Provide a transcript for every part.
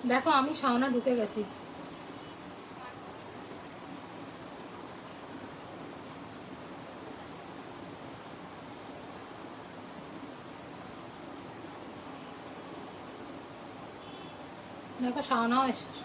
দেখো আমি শাওনা ঢুকে গেছি। দেখো শাওনাও এসেছে।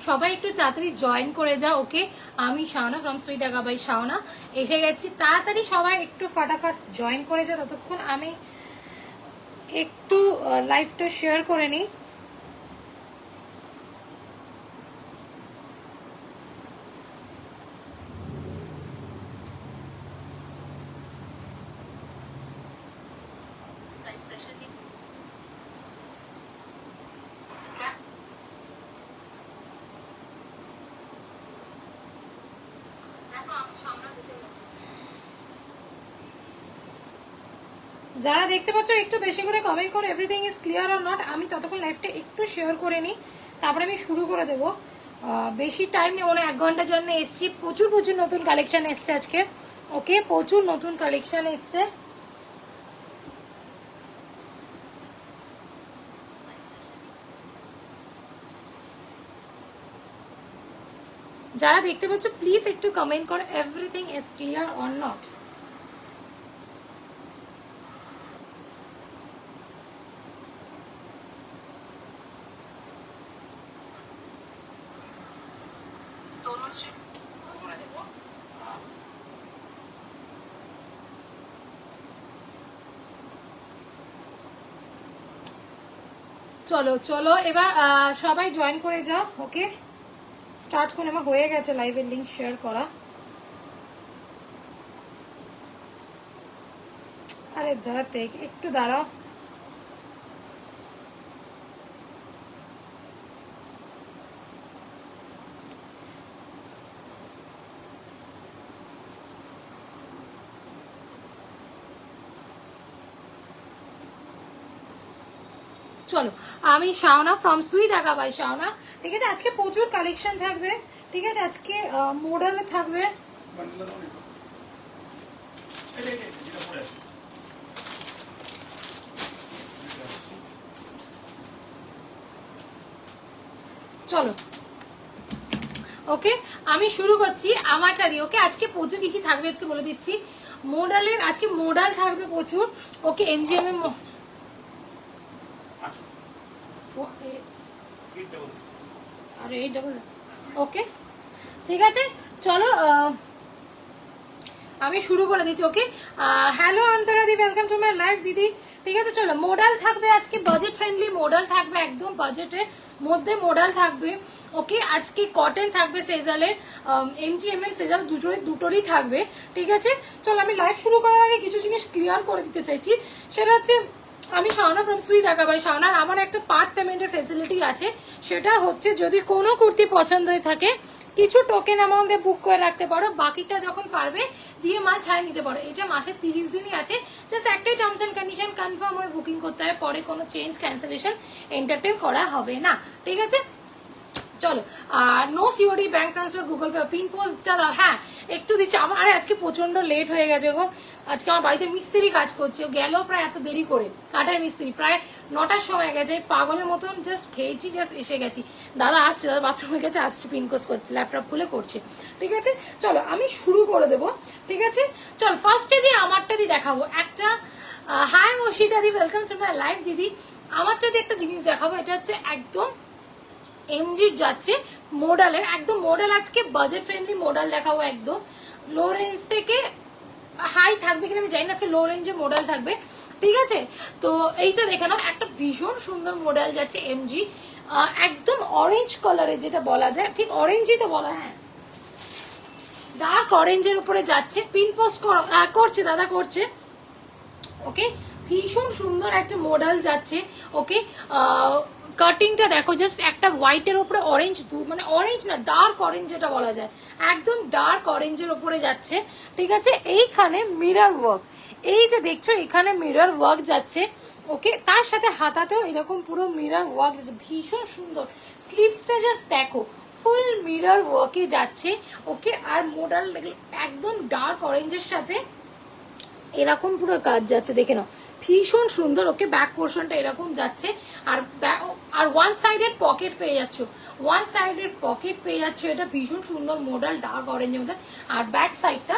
সবাই একটু তাড়াতাড়ি জয়েন করে যাও। ওকে, আমি শাওনা ফ্রম সুইট ঢাকা বাই শাওনা এসে গেছি। তাড়াতাড়ি সবাই একটু ফাটাফাট জয়েন করে যাও, ততক্ষণ আমি একটু লাইভটা শেয়ার করে নিই। যারা দেখতে পাচ্ছ একটু বেশি করে কমেন্ট করো everything is clear or not. আমি ততক্ষণ লাইভটা একটু শেয়ার করে নিই, তারপরে আমি শুরু করে দেবো। বেশি টাইম নেই, মানে 1 ঘন্টার জন্য এসছি। প্রচুর প্রচুর নতুন কালেকশন এসছে আজকে। ওকে, প্রচুর নতুন কালেকশন এসছে। যারা দেখতে পাচ্ছ প্লিজ একটু কমেন্ট করো everything is clear or not. চলো চলো এবার সবাই জয়েন করে যাও। ওকে, স্টার্ট করে আমার হয়ে গেছে লাইভের লিংক শেয়ার করা। আরে দাঁড়াতে একটু দাঁড়াও। চলো, আমি শাওনা ফ্রম সুই ঢাকা বাই শাওনা। ঠিক আছে, আজকে প্রচুর কালেকশন থাকবে। ঠিক আছে, আজকে মডেল থাকবে। চলো ওকে, আমি শুরু করছি আমারটারি। ওকে, আজকে প্রচুর কি কি থাকবে আজকে বলে দিচ্ছি। মডেলের আজকে মডেল থাকবে প্রচুর। ওকে, এমজিএম এর আরে 8 ওকে, ঠিক আছে। চলো আমি শুরু করে দিচ্ছি। ওকে, হ্যালো অন্তরা দি, ওয়েলকাম টু মাই লাইভ দিদি। ঠিক আছে, চলো মডেল থাকবে আজকে, বাজেট ফ্রেন্ডলি মডেল থাকবে, একদম বাজেটের মধ্যে মডেল থাকবে। ওকে, আজকে কটন থাকবে সেজালের, এমজিএম এর সেজাল দুটোরই থাকবে। ঠিক আছে, চলো আমি লাইভ শুরু করার আগে কিছু জিনিস ক্লিয়ার করে দিতে চাইছি। সেটা হচ্ছে আমি শাওনা ফ্রম সুই ঢাকা বাই শাওনার আমার একটা পার্ট পেমেন্টের ফেসিলিটি আছে। সেটা হচ্ছে যদি কোনো কুর্তি পছন্দ হয়ে থাকে কিছু টোকেন অ্যামাউন্টে বুক করে রাখতে পারো, বাকিটা যখন পারবে দিয়ে মাল ছাড়িয়ে নিতে পারো। এটা মাসের 30 দিনই আছে, জাস্ট একটাই টার্মস অ্যান্ড কন্ডিশন কনফার্ম হয়ে বুকিং করতে হবে, পরে কোনো চেঞ্জ ক্যান্সেলেশন এন্টারটেন করা হবে না। ঠিক আছে, চলো। আর no COD, bank transfer, Google Pay, pin পোস্টটা হ্যাঁ একটু দিচ্ছি। আমার আজকে প্রচন্ড লেট হয়ে গেছে গো। আজকে আমার বাড়িতে মিস্ত্রি কাজ করছে, গেল প্রায় এত দেরি করে। কাঠের মিস্ত্রি প্রায় 9টার সময় গেছে, পাগলের মতন জাস্ট খেয়েছি, জাস্ট এসে গেছি। দাদা আসছে, দাদা বাথরুমে গেছে, আসছে পিন পোস্ট করছে, ল্যাপটপ খুলে করছে। ঠিক আছে, চলো আমি শুরু করে দেবো। ঠিক আছে, চল ফার্স্টে যে আমারটা দিয়ে দেখাবো একটা। হাই মশিতা দি, ওয়েলকাম টু মাই লাইভ দিদি। আমারটা দিয়ে একটা জিনিস দেখাবো, এটা হচ্ছে একদম এমজির যাচ্ছে মডেলের, একদম মডেল আজকে বাজেট ফ্রেন্ডলি মডেল দেখাবো। একদম লো রেঞ্জ থেকে হাই থাকবে কিনা আমি জানি না, আজকে লো রেঞ্জে মডেল থাকবে। ঠিক আছে, তো এইটা দেখে নাও, একটা ভীষণ সুন্দর মডেল যাচ্ছে এমজি, একদম অরেঞ্জ কালারে, যেটা বলা যায় ঠিক অরেঞ্জই তো বলা, হ্যাঁ ডার্ক অরেঞ্জের উপরে যাচ্ছে। পিন পোস্ট করছে দাদা, করছে। ওকে, ভীষণ সুন্দর একটা মডেল যাচ্ছে। ওকে, কাটিংটা দেখো, জাস্ট একটা হোয়াইটের উপরে অরেঞ্জ, মানে অরেঞ্জ না, ডার্ক অরেঞ্জ যেটা বলা যায়, একদম ডার্ক অরেঞ্জের উপরে যাচ্ছে। ঠিক আছে, এইখানে মিরর ওয়ার্ক, এই যে দেখছো এখানে মিরর ওয়ার্ক যাচ্ছে। ওকে, তার সাথে হাতাতেও এরকম পুরো মিরর ওয়ার্ক যাচ্ছে, ভীষণ সুন্দর। স্লিভসটা জাস্ট দেখো, ফুল মিরর ওয়ার্কে যাচ্ছে। ওকে, আর মডেল একদম ডার্ক অরেঞ্জের সাথে এরকম পুরো কাজ যাচ্ছে, দেখে নাও, ভীষণ সুন্দর। ওকে, ব্যাক পোর্শনটা এরকম যাচ্ছে, আর ওয়ান সাইডেড পকেট পেয়ে যাচ্ছ, ওয়ান সাইডেড পকেট পেয়ে যাচ্ছ, এটা ভীষণ সুন্দর মডেল ডার্ক অরেঞ্জের মধ্যে। আর ব্যাক সাইডটা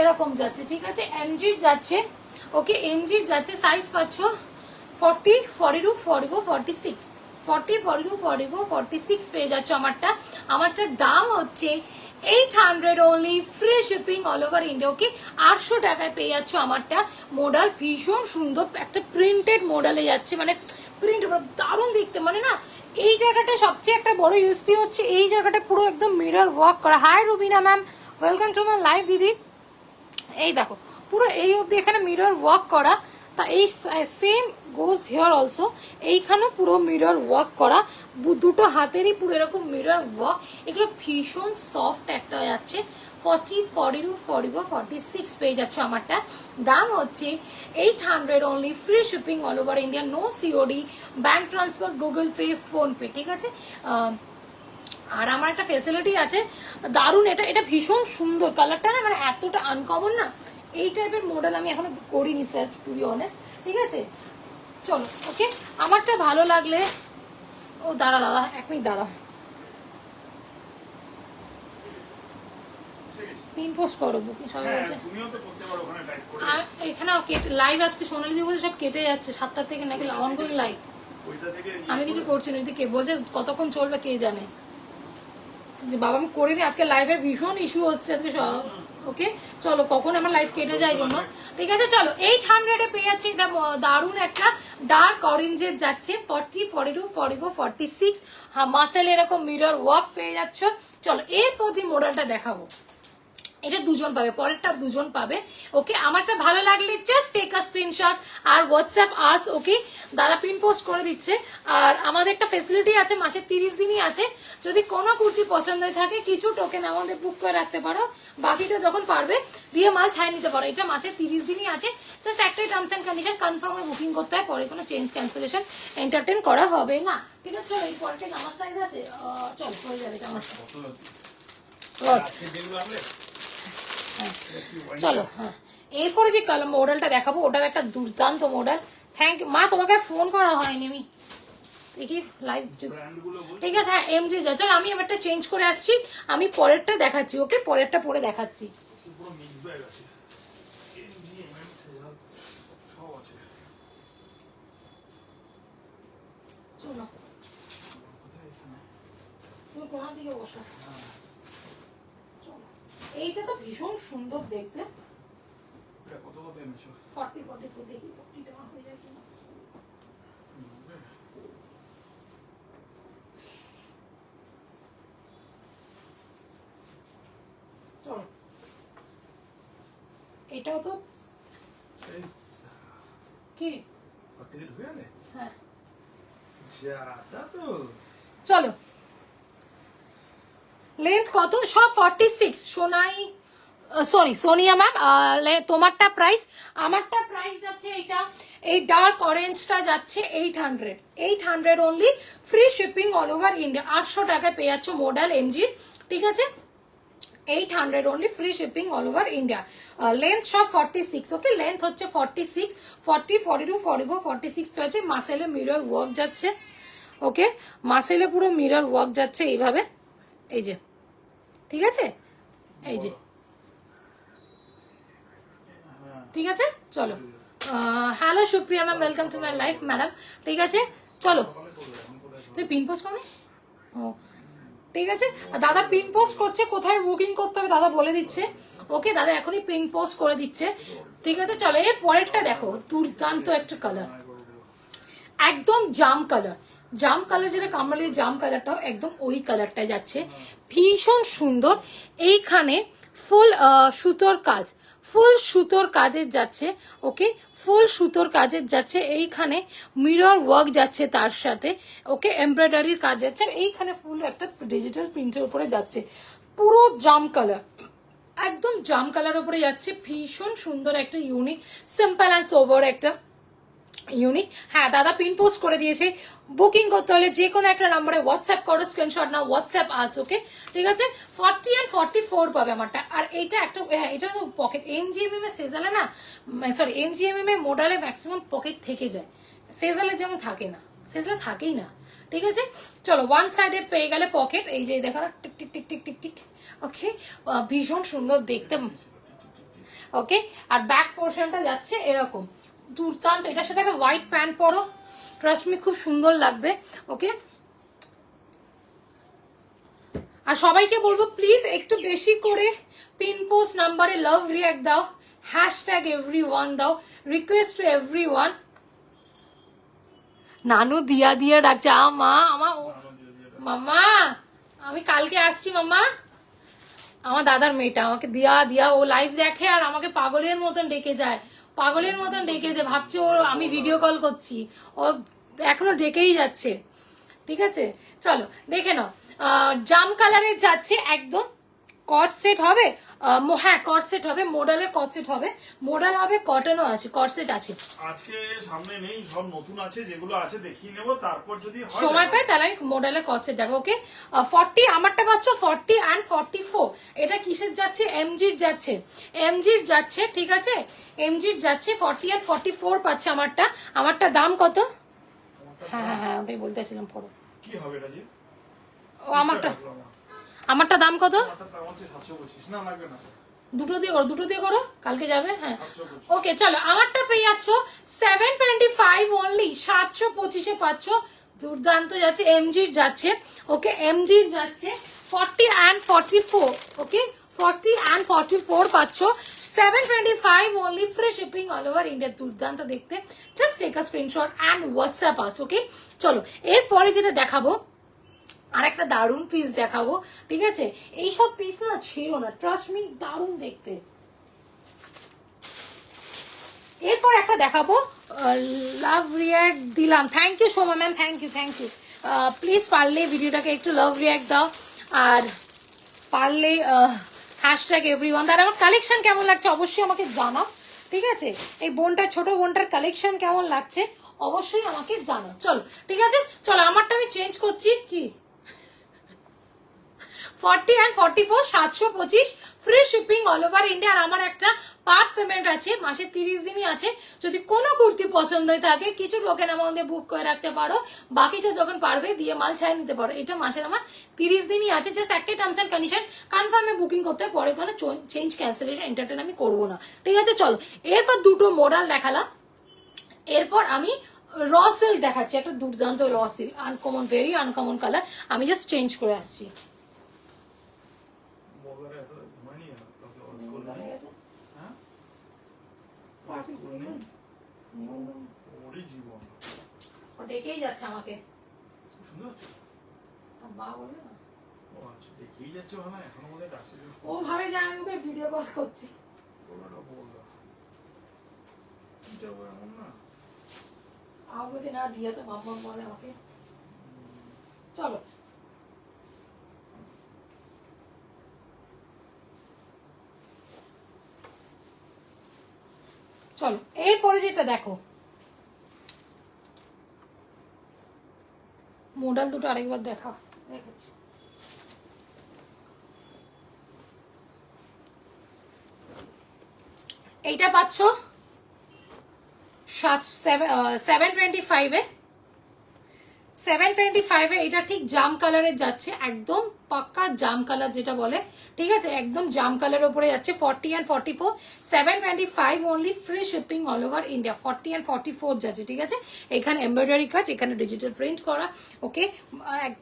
এরকম যাচ্ছে। ঠিক আছে, এমজির যাচ্ছে। ওকে, এমজির যাচ্ছে, সাইজ পাচ্ছ 40, 42, 44, 46, 40, 42, 44, 46 পেয়ে যাচ্ছ। আমারটার দাম হচ্ছে 800 only, free shipping all over India. Okay, 800 টাকায় পেয়ে যাচ্ছ আমারটা। মডেল ভীষণ সুন্দর, একটা প্রিন্টেড মডেলে যাচ্ছে, মানে প্রিন্ট দারুণ দেখতে, মানে না এই জায়গাটা সবচেয়ে একটা বড় ইউএসপি হচ্ছে এই জায়গাটা পুরো একদম মিরর ওয়ার্ক করা। Hi Rubina ma'am, welcome to my live দিদি। এই দেখো পুরো এই অবধি এখানে মিরর ওয়ার্ক করা, তা এই সেম গোজ হিয়ার অলসো, এইখানে পুরো মিরর ওয়ার্ক করা, দুটো হাতেরই পুরো এরকম মিরর ওয়ার্ক। এগুলো ভীষণ সফট একটা যাচ্ছে। 40, 42, 44, 46 পেয়ে যাচ্ছে আমারটা। দাম হচ্ছে 800 only, free shipping all over India, no COD, bank transfer, Google Pay, PhonePe. ঠিক আছে, আর আমার একটা ফেসিলিটি আছে দারুণ, এটা ভীষণ সুন্দর কালারটা না, মানে এতটা আনকমন না, এই টাইপের মডেল আমি এখনো করিনি স্যার, টু বি অনেস্ট। ঠিক আছে, চলো। ওকে, আমারটা ভালো লাগলে, ও দাঁড়া দাদা, এক মিনিট দাঁড়া, পিন পোস্ট করো বুকিং সবাই বলছে। এখানে লাইভ আজকে সোনালি দিয়ে বলছে সব কেটে যাচ্ছে, 7টা থেকে নাকি অনগোয়িং লাইভ, আমি কিছু করছি না, কে বলছে কতক্ষণ চলবে কে জানে। বাবা আমি করিনি আজকে, লাইভের ভীষণ ইস্যু হচ্ছে আজকে সব। ওকে, চলো কখন আমার লাইভ কেটে যায় জন্য। ঠিক আছে, চলো 800 পেয়ে যাচ্ছে, এটা দারুণ একটা ডার্ক অরেঞ্জের যাচ্ছে। 40, 42, 44, 46 মাসেল এরকম মিরর ওয়ার্ক পেয়ে যাচ্ছ। চলো এরপর যে মডেলটা দেখাবো, এটা দুজন পাবে, পরেরটা দুজন পাবে। ওকে, আমারটা ভালো লাগলে জাস্ট টেক আ স্ক্রিনশট আর হোয়াটসঅ্যাপ আস। ওকে, দাদা পিন পোস্ট করে দিচ্ছে। আর আমাদের একটা ফেসিলিটি আছে, মাসে 30 দিনই আছে, যদি কোনো কুর্তি পছন্দ হয়ে থাকে কিছু টোকেন আমাদের বুক করে রাখতে পারো, বাকিটা যখন পারবে দিয়ে মাল ছাই নিতে পারো। এটা মাসে 30 দিনই আছে, জাস্ট একটাই টার্মস অ্যান্ড কন্ডিশন, কনফার্মে বুকিং করতে হয়, পরে কোনো চেঞ্জ ক্যান্সেলেশন এন্টারটেন করা হবে না। ঠিক আছে, চলো এই পরেরটা আমার সাইজ আছে, চলো হয়ে যাবে এটা আমার। চলো, হ্যাঁ এরপরে যে কালার মডেলটা দেখাবো ওটাও একটা দুর্দান্ত মডেল। থ্যাংক ইউ মা, তোমাকে ফোন করা হয়নি, আমি দেখি লাইভ। ঠিক আছে, হ্যাঁ এমজি যা। চলো আমি এবারটা চেঞ্জ করে আসছি, আমি পরেরটা দেখাচ্ছি। ওকে, পরেরটা পরে দেখাচ্ছি। চলো তুমি কোন দিকে বসো। চলো, এইটা তো ভীষণ সুন্দর দেখতে। কত কত এনেছো? 40, 44 দেখি 40 টাকা হয়ে যায় কিনা। চলো এটাও তো কি 40 দিন হয়ে গেলে, হ্যাঁ যা তো। চলো লেন্থ কত? সব 46। সোনাই সরি সোনিয়া ম্যাম, তোমারটা প্রাইস, আমারটা প্রাইস যাচ্ছে এইটা, এই ডার্ক অরেঞ্জটা যাচ্ছে 800, 800 only, free shipping all over India. 800 টাকায় পেয়ে যাচ্ছ মডেল এমজি। ঠিক আছে, 800 only, free shipping all over India. Length সব 46। ওকে, লেন্থ হচ্ছে 46, 40, 42, 44, 46 পেয়েছে। মাসেলে মিরর ওয়ার্ক যাচ্ছে। ওকে, মাসেলে পুরো মিরর ওয়ার্ক যাচ্ছে এইভাবে, এই যে। ঠিক আছে, এই যে। ঠিক আছে, চলো। Hello Supriya ma'am, welcome to my life madam. ঠিক আছে, চলো তুই পিন পোস্ট করো। ও ঠিক আছে, দাদা পিন পোস্ট করছে, কোথায় বুকিং করতে হবে দাদা বলে দিচ্ছে। ওকে, দাদা এখনই পিন পোস্ট করে দিচ্ছে। ঠিক আছে, চলো এর পরেরটা দেখো, দুর্দান্ত একটা কালার, একদম জাম কালার, জাম কালার যেটা কামরালির জাম কালারটাও একদম ওই কালারটা যাচ্ছে, ভীষণ সুন্দর। এইখানে ফুল সুতোর কাজ, ফুল সুতোর কাজের যাচ্ছে, ওকে, ফুল সুতোর কাজের যাচ্ছে, এইখানে মিরর ওয়ার্ক যাচ্ছে তার সাথে, ওকে, এমব্রয়ডারির কাজ যাচ্ছে, আর এইখানে ফুল একটা ডিজিটাল প্রিন্টের উপরে যাচ্ছে, পুরো জাম কালার, একদম জাম কালার উপরে যাচ্ছে, ভীষণ সুন্দর একটা ইউনিক সিম্পল অ্যান্ড সোবার একটা ইউনিক। হ্যাঁ দাদা পিন পোস্ট করে দিয়েছে, বুকিং করতে হলে যে কোনো একটা নাম্বারে হোয়াটসঅ্যাপ করো, স্ক্রিনশট না হোয়াটসঅ্যাপ আছে, ওকে, ঠিক আছে। 40 and 44 পাবে আমারটা। আর এইটা একটা, হ্যাঁ এটা তো পকেট, এমজিএমএম এ সেজালে না, সরি এমজিএমএম এ মোডালে ম্যাক্সিমাম পকেট থেকে যায়, সেজালে যেমন থাকে না, সেজালে থাকেই না, ঠিক আছে। চলো ওয়ান সাইডেড পেয়ে গেলে পকেট, এই যে দেখো টিক টিক টিক টিক টিক টিক, ওকে, ভীষণ সুন্দর দেখতে, ওকে। আর ব্যাক পোর্শনটা যাচ্ছে এরকম দুর্দান্ত, এটার সাথে একটা হোয়াইট প্যান্ট পরো, ট্রাস্ট মি খুব সুন্দর লাগবে, ওকে। আর সবাইকে বলবো প্লিজ একটু বেশি করে পিন পোস্ট নাম্বারে লাভ রিয়াক্ট দাও, হ্যাশট্যাগ এভরিওয়ান দাও, রিকোয়েস্ট টু এভরিওয়ান। নানু দিয়া দিয়া ডাকছে, মা আমার মামা, আমি কালকে আসছি মামা। আমার দাদার মেয়েটা আমাকে দিয়া দিয়া, ও লাইভ দেখে আর আমাকে পাগলের মতন ডেকে যায়, পাগলের মতন ডেকে যায়, ভাবছে ও আমি ভিডিও কল করছি, ও এখনো ডেকেই যাচ্ছে, ঠিক আছে। চলো দেখে নাও, জাম কালারের যাচ্ছে একদম, কট সেট হবে, হ্যাঁ কট সেট হবে, মোডালের কট সেট হবে, মোডাল হবে, কটনও আছে, কট সেট আছে। আজকে সামনে নেই, সব নতুন আছে, যেগুলো আছে দেখিয়ে নেব, তারপর যদি সময় পাই তাহলে আমি মোডালের কট সেট দেখো, ওকে। 40 আমারটা পাচ্ছ 40 and 44, এটা কিসের যাচ্ছে, এমজির যাচ্ছে, এমজির যাচ্ছে, ঠিক আছে, এমজির যাচ্ছে, 40 and 44 পাচ্ছে আমারটা। আমারটা দাম কত? হ্যাঁ হ্যাঁ হ্যাঁ ওটাই বলতেছিলাম, পড়ো কি হবে এটা, যে ও আমারটা দাম কত? না লাগবে না, দুটো দিয়ে করো, দুটো দিয়ে করো, কালকে যাবে, হ্যাঁ ওকে। চলো আমারটা পেয়ে যাচ্ছ 725 অনলি, 725 পাচ্ছ, দুর্দান্ত যাচ্ছে, এমজির যাচ্ছে, ওকে, এমজির যাচ্ছে 40 and 44, ওকে, 40 and 44 পাচ্ছ, 725 only, free shipping all over India, দুর্দান্ত দেখতে, just take a screenshot and WhatsApp আছে, ওকে। চলো এরপরে যেটা দেখাবো, আর একটা দারুণ পিস দেখাবো, ঠিক আছে, এইসব পিস না ছিল না, ট্রাস্ট মি, দারুণ দেখতে। এরপর একটা দেখাবো, লাভ রিয়াক্ট দিলাম, thank you Soma ma'am, thank you thank you, please পারলে ভিডিওটাকে একটু লাভ রিয়াক্ট দাও, আর পারলে হ্যাশট্যাগ এভরিওয়ান। তার আমার কালেকশন কেমন লাগছে অবশ্যই আমাকে জানাও, ঠিক আছে, এই বোনটা, ছোট বোনটার কালেকশন কেমন লাগছে অবশ্যই আমাকে জানাও। চলো ঠিক আছে, চলো আমারটা আমি চেঞ্জ করছি, কি 40 and 44, 725, free shipping all over India. আর আমার একটা পার্ট পেমেন্ট আছে, মাসে 30 দিনই আছে, যদি কোনো কুর্তি পছন্দ হয়ে থাকে কিছু টোকেন অ্যামাউন্টে বুক করে রাখতে পারো, বাকিটা যখন পারবে দিয়ে মাল ছাড়িয়ে নিতে পারো। এটা মাসের আমার 30 দিনই আছে, জাস্ট একটা টার্মস এন্ড কন্ডিশন, কনফার্মে বুকিং করতে পরে কোনো চেঞ্জ ক্যান্সেলেশন এন্টারটেন আমি করবো না, ঠিক আছে। চলো এরপর দুটো মডেল দেখালাম, এরপর আমি র সিল্ক দেখাচ্ছি, একটা দুর্দান্ত raw silk, uncommon, very uncommon colour, আমি জাস্ট চেঞ্জ করে আসছি। ডেকেই যাচ্ছে আমাকে, ও ভাবে যে আমি ওকে ভিডিও কল করছি, বলছে না দিয়ে তো মাম্মা বলে আমাকে। চলো চলো এরপরে যেটা দেখো, মডেল দুটো আরেকবার দেখাচ্ছি, এইটা পাচ্ছ 725 এ, 725 এ, এটা ঠিক জাম কালারের যাচ্ছে, একদম পাক্কা জাম কালার যেটা বলে, ঠিক আছে, একদম জাম কালারের উপরে যাচ্ছে, 40 and 44, 725 only, free shipping all over India, 40 and 44 যাচ্ছে, ঠিক আছে। এখানে এমব্রয়ডারি কাজ, এখানে ডিজিটাল প্রিন্ট করা, ওকে,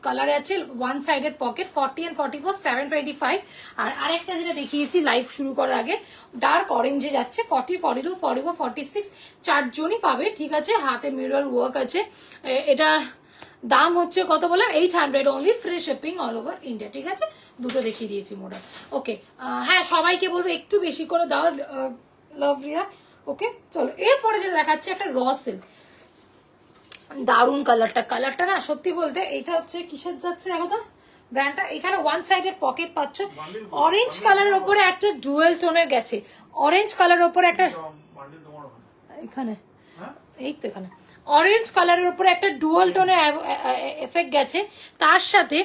কালারে আছে, ওয়ান সাইডেড পকেট, 40 and 44, 725। আর আরেকটা যেটা দেখিয়েছি লাইভ শুরু করার আগে, ডার্ক অরেঞ্জে যাচ্ছে, 40, 42, 44, 46, চারজনই পাবে, ঠিক আছে। হাতে মিরর ওয়ার্ক আছে, এটা দাম হচ্ছে কত বললাম 800 only, free shipping all over India. ঠিক আছে, দুটো দেখিয়ে দিয়েছি মডেল। ওকে, হ্যাঁ সবাইকে বলবো একটু বেশি করে দাও লাভ রিয়া। ওকে চলো, এরপরে যেটা দেখাচ্ছে একটা র সিল্ক, দারুন কালারটা না সত্যি বলতে। এটা হচ্ছে কিসের যাচ্ছে দেখো তো ব্র্যান্ডটা, এখানে ওয়ান সাইডের পকেট পাচ্ছ, অরেঞ্জ কালারের ওপরে একটা ডুয়েল টোনের গেছে, অরেঞ্জ কালারের ওপরে একটা, এখানে এই তো এখানে অরেঞ্জ কালারের উপরে একটা ডুয়াল টোনের এফেক্ট গেছে, তার সাথে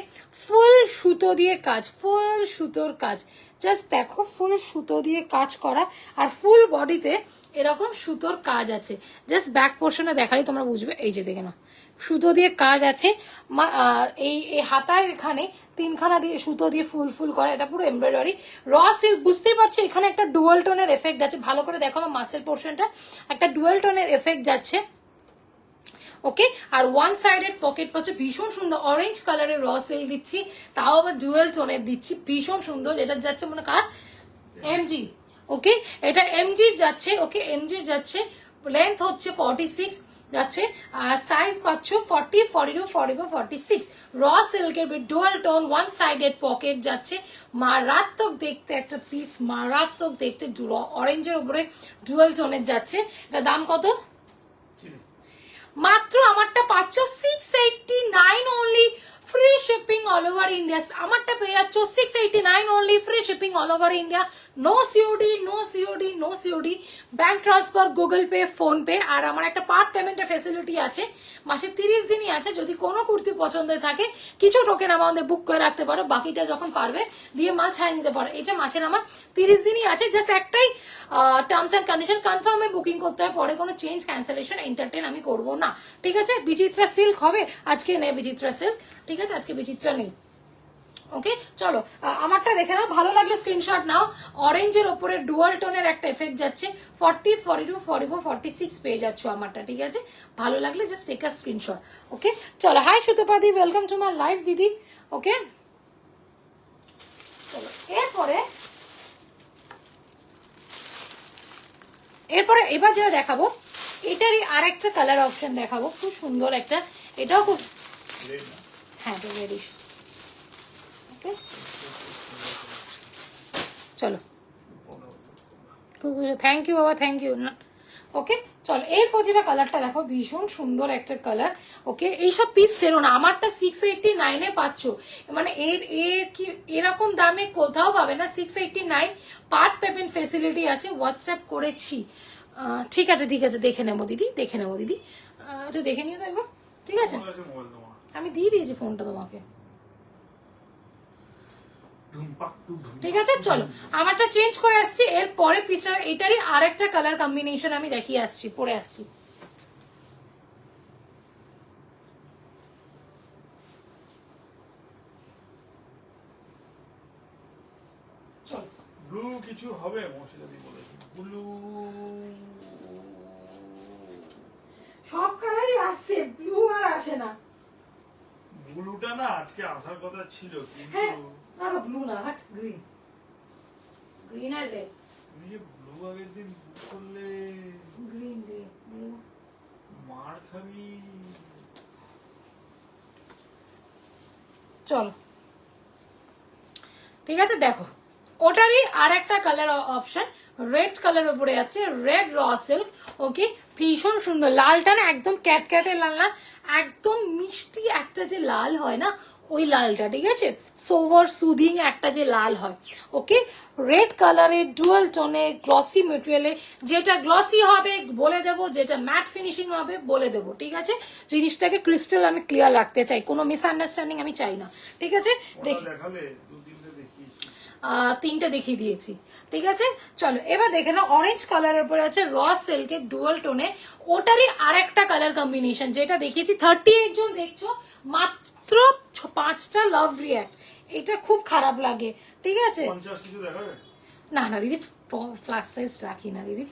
ফুল সুতো দিয়ে কাজ, ফুল সুতোর কাজ, জাস্ট দেখো ফুল সুতো দিয়ে কাজ করা, আর ফুল বডিতে এরকম সুতোর কাজ আছে। জাস্ট ব্যাক পোর্শনে দেখালে তোমরা বুঝবে, এই যে দেখে না সুতো দিয়ে কাজ আছে, এই হাতার এখানে তিনখানা দিয়ে সুতো দিয়ে ফুল ফুল করা, এটা পুরো এমব্রয়ডারি র সিল্ক। বুঝতেই পারছো এখানে একটা ডুয়াল টোনের এফেক্ট যাচ্ছে, ভালো করে দেখো আমার মাসেল পোর্শনটা, একটা ডুয়াল টোনের এফেক্ট যাচ্ছে। ওকে, আর ওয়ান সাইডেড পকেট পাচ্ছে, ভীষণ সুন্দর অরেঞ্জ কালারের র সিল্ক দিচ্ছি, তাও আবার ডুয়েল টোনের দিচ্ছি, ভীষণ সুন্দর। এটা যাচ্ছে মনে কার এমজি, ওকে এটা এমজির যাচ্ছে, ওকে এমজির যাচ্ছে, লেন্থ হচ্ছে 46 যাচ্ছে, আর সাইজ পাচ্ছ 40, 42, 44, 46। র সিল্কের dual tone one sided pocket যাচ্ছে, মারাত্মক দেখতে একটা পিস, মারাত্মক দেখতে, অরেঞ্জের উপরে ডুয়াল টোনের যাচ্ছে। এটা দাম কত? মাত্র আমারটা পাচ্ছ 689 only, free shipping all over India. আমারটা পেয়ে যাচ্ছ 689 only, free shipping all over India. No COD, no COD, no COD, bank transfer, Google Pay, PhonePe. আর আমার একটা পার্ট পেমেন্টের ফেসিলিটি আছে, মাসে 30 দিনই আছে। যদি কোনো কুর্তি পছন্দের থাকে কিছু টোকেন আমাদের বুক করে রাখতে পারো, বাকিটা যখন পারবে দিয়ে মাল ছাড়িয়ে নিতে পারো। এই যে মাসের আমার 30 দিনই আছে, জাস্ট একটাই টার্মস অ্যান্ড কন্ডিশন, কনফার্মে বুকিং করতে হয়, পরে কোনো চেঞ্জ ক্যান্সেলেশন এন্টারটেন আমি করবো না। ঠিক আছে, বিচিত্রা সিল্ক হবে আজকে, নেই বিচিত্রা সিল্ক, ঠিক আছে আজকে বিচিত্রা নেই। ওকে চলো, আমারটা দেখে নাও, ভালো লাগলে স্ক্রিনশট নাও। অরেঞ্জের ওপরে ডুয়াল টোনের একটা এফেক্ট যাচ্ছে, 40, 42, 44, 46 পেয়ে যাচ্ছ আমারটা। ঠিক আছে, ভালো লাগলে just take a screenshot. Okay চলো, হাই সুতপাদি, ওয়েলকাম টু মাই লাইভ দিদি। ওকে চলো, এরপরে এবার যেটা দেখাবো, এটারই আর একটা কালার অপশন দেখাবো, খুব সুন্দর একটা, এটাও খুব, হ্যাঁ তো রেডিশ। ওকে চলো, থ্যাংক ইউ বাবা, থ্যাংক ইউ। ওকে চলো, এরপর যেটা কালারটা দেখো, ভীষণ সুন্দর একটা কালার। ওকে, এইসব পিস সেরো না, আমারটা 689 পাচ্ছ, মানে এর কি এরকম দামে কোথাও পাবে না। 689, পার্ট পেমেন্ট ফেসিলিটি আছে, হোয়াটসঅ্যাপ করেছি। ঠিক আছে ঠিক আছে, দেখে নেবো দিদি, দেখে নেবো দিদি, একটু দেখে নিও তো একবার। ঠিক আছে, আমি দিয়ে দিয়েছি ফোনটা তোমাকে। ঠিক আছে চলো, আমারটা চেঞ্জ করে আসছি। এর পরে পিসটা এটারই আরেকটা কালার কম্বিনেশন আমি দেখিয়ে আসছি, পরে আসছি। ব্লু কিছু হবে মশলাদি বলেছে, ব্লু সব কালারই আসছে, ব্লু আর আসে না। ব্লুটা না আজকে আসার কথা ছিল, কিন্তু না না ব্লু না, হাট গ্রিন, গ্রিন আর রেড। তুমি যে ব্লু আগের দিন বুক করলে, গ্রিন গ্রিন ব্লু, মার খাবি। চলো ঠিক আছে, দেখো ওটারই আর একটা কালার অপশন, রেড কালার উপরে আছে, রেড র সিল্ক। ওকে, ভীষণ সুন্দর, লালটা না একদম ক্যাটক্যাটে লাল না, একদম মিষ্টি একটা যে লাল হয় না ওই লালটা। ঠিক আছে, সোভার সুদিং একটা যে লাল হয়। ওকে, রেড কালারের ডুয়াল টোনে গ্লসি মেটেরিয়ালে, যেটা গ্লসি হবে বলে দেবো, যেটা ম্যাট ফিনিশিং হবে বলে দেবো। ঠিক আছে, জিনিসটাকে ক্রিস্টাল আমি ক্লিয়ার রাখতে চাই, কোনো মিসআন্ডারস্ট্যান্ডিং আমি চাই না। ঠিক আছে, দেখালে তিনটে দেখিয়ে দিয়েছি। ঠিক আছে চলো, এবার দেখে নাও, অরেঞ্জ কালারের উপরে আছে র সিল্কের ডুয়াল টোনে, ওটারই আর একটা কালার কম্বিনেশন যেটা দেখিয়েছি। 38 জন দেখছো, মাত্র 5টা লাভ রিয়াক্ট, এটা খুব খারাপ লাগে। ঠিক আছে, না না দিদি, প্লাস সাইজ রাখি না দিদি,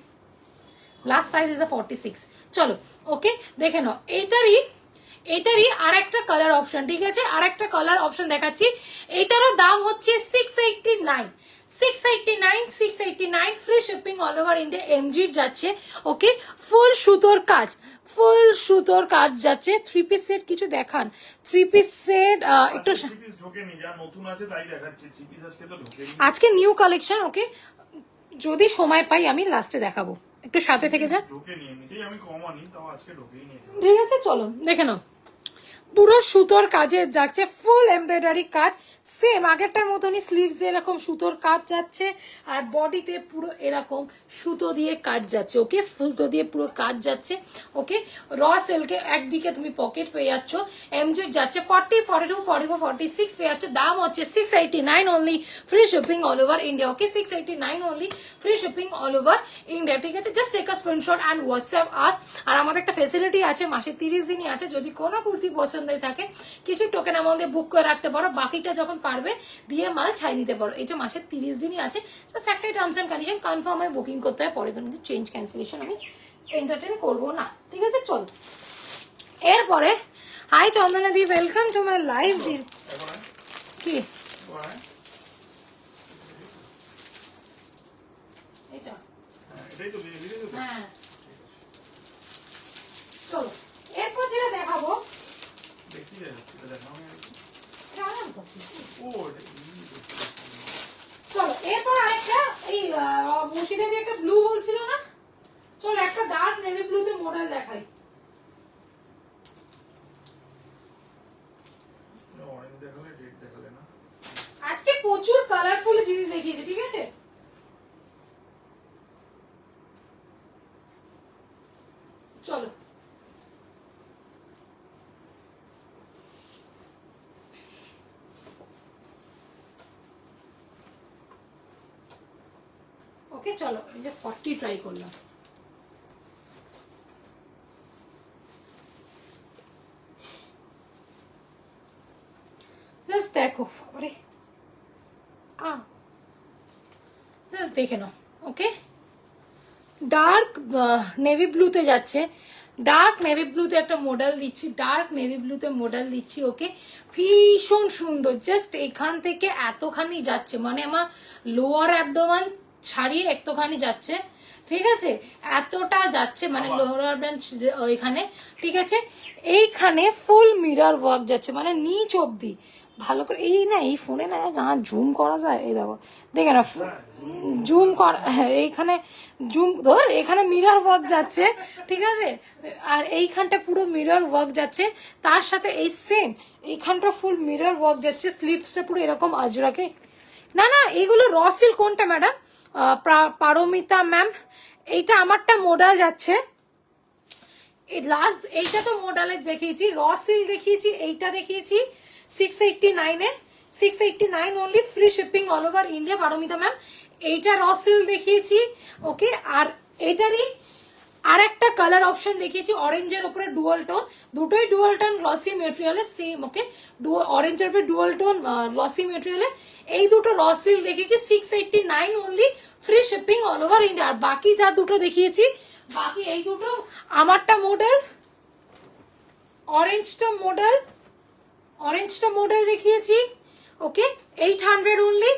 লাস্ট সাইজ ইজ 46। চলো ওকে, দেখে নাও, এটারই আরেকটা কালার অপশন, ঠিক আছে, আরেকটা কালার অপশন দেখাচ্ছি। এটারও দাম হচ্ছে 689, 689 free shipping all over India. এমজির যাচ্ছে, ওকে, ফুল সুতোর কাজ, ফুল সুতোর কাজ যাচ্ছে। 3 পিস সেট কিছু দেখান, 3 পিস সেট একটু থ্রি পিস ঢোকেনি, যা নতুন আছে তাই দেখাচ্ছি, থ্রি পিস আজকে তো ঢোকেনি। আজকে নিউ কালেকশন, ওকে, যদি সময় পাই আমি লাস্টে দেখাবো, একটু সাথে থেকে যা, ঢোকেনি, এমনিতেই আমি কমানি, তাও আজকে ঢোকেই নি। ঠিক আছে, চলো দেখে নাও। পুরো সুতোর কাজে যাচ্ছে, ফুল এমব্রয়ডারি কাজ, সেম আগেরটার মতনই স্লিভস এরকম সুতোর কাজ যাচ্ছে, আর বডিতে পুরো এরকম সুতো দিয়ে কাজ যাচ্ছে, ওকে, সুতো দিয়ে পুরো কাজ যাচ্ছে, ওকে। র সিল্কে একদিকে তুমি পকেট পেয়ে যাচ্ছ, এমজির যাচ্ছে 40, 42, 44, 46 পেয়ে যাচ্ছে। দাম হচ্ছে 689 only, free shipping all over India, okay, 689 only, free shipping all over India, ঠিক আছে। Just take a screenshot and WhatsApp us. আর আমাদের একটা ফেসিলিটি আছে, মাসে 30 দিনই আছে, যদি কোনো কুর্তি পছন্দ থাকে কিছু টোকেন আমাদের বুক করে রাখতে পারো, বাকিটা যখন পারবে দিয়ে মাল ছাই নিতে পারো। এই যে মাসে 30 দিনই আছে, জাস্ট একটা টার্মস এন্ড কন্ডিশন কনফার্ম হয়ে বুকিং করতে হয়, পরে কিন্তু চেঞ্জ ক্যান্সেলেশন আমি এন্টারটেন করবো না, ঠিক আছে। চল এরপরে, হাই চন্দনা দি, ওয়েলকাম টু মাই লাইভ দি। কি এটা? হ্যাঁ, চলো এরপর যেটা দেখাবো, চলো এরপর আরেকটা, এই মুর্শিদা দিয়ে একটা ব্লু বলছিল না, চলো একটা ডার্ক নেভি ব্লুতে মডেল দেখাই। আজকে প্রচুর কালারফুল জিনিস দেখিয়েছি, ঠিক আছে। চলো ওকে, চলো এই যে 40 ট্রাই করলাম, জাস্ট দেখো, আরে জাস্ট দেখে নাও, ওকে। ডার্ক নেভি ব্লুতে যাচ্ছে, ডার্ক নেভি ব্লুতে একটা মডেল দিচ্ছি, ডার্ক নেভি ব্লুতে মডেল দিচ্ছি, ওকে, ভীষণ সুন্দর। জাস্ট এখান থেকে এতখানি যাচ্ছে, মানে আমার লোয়ার অ্যাবডোমান ছাড়িয়ে একটুখানি যাচ্ছে, ঠিক আছে, এতটা যাচ্ছে, মানে লোয়ার অ্যাবডোমান ওইখানে, ঠিক আছে। এইখানে ফুল মিরর ওয়ার্ক যাচ্ছে, মানে নিচ অব্দি ভালো করে, এই না এই ফোনে না জুম করা যায়, এই দেখো, দেখে না জুম করা, এইখানে জুম ধর, এখানে মিরর ওয়ার্ক যাচ্ছে, ঠিক আছে, আর এইখানটা পুরো মিরর ওয়ার্ক যাচ্ছে, তার সাথে এই সেম এইখানটা ফুল মিরর ওয়ার্ক যাচ্ছে, স্লিভসটা পুরো এরকম আজরাকে। না না, এইগুলো র সিল্ক কোনটা ম্যাডাম? পারমিতা ম্যাম, এইটা আমারটা মডেল যাচ্ছে, লাস্ট এইটা তো মডেলে দেখিয়েছি, র সিল্ক দেখিয়েছি, এইটা দেখিয়েছি 689 এ, 689 only, free shipping all over India, Paromita ma'am. এইটা র সিল্ক দেখিয়েছি, ওকে, আর এটারই আর একটা কালার অপশন দেখিয়েছি অরেঞ্জের উপরে ডুয়াল টোন, দুটোই ডুয়াল টোন গ্লসি মেটেরিয়ালে সেম, ওকে, অরেঞ্জের উপরে ডুয়াল টোন গ্লসি মেটেরিয়ালে, এই দুটো র সিল্ক দেখিয়েছি 689 only, free shipping all over India. আর বাকি যা দুটো দেখিয়েছি, বাকি এই দুটো, আমারটা মডেল, অরেঞ্জটা মডেল দেখিয়েছি, ওকে, 800 অনলি।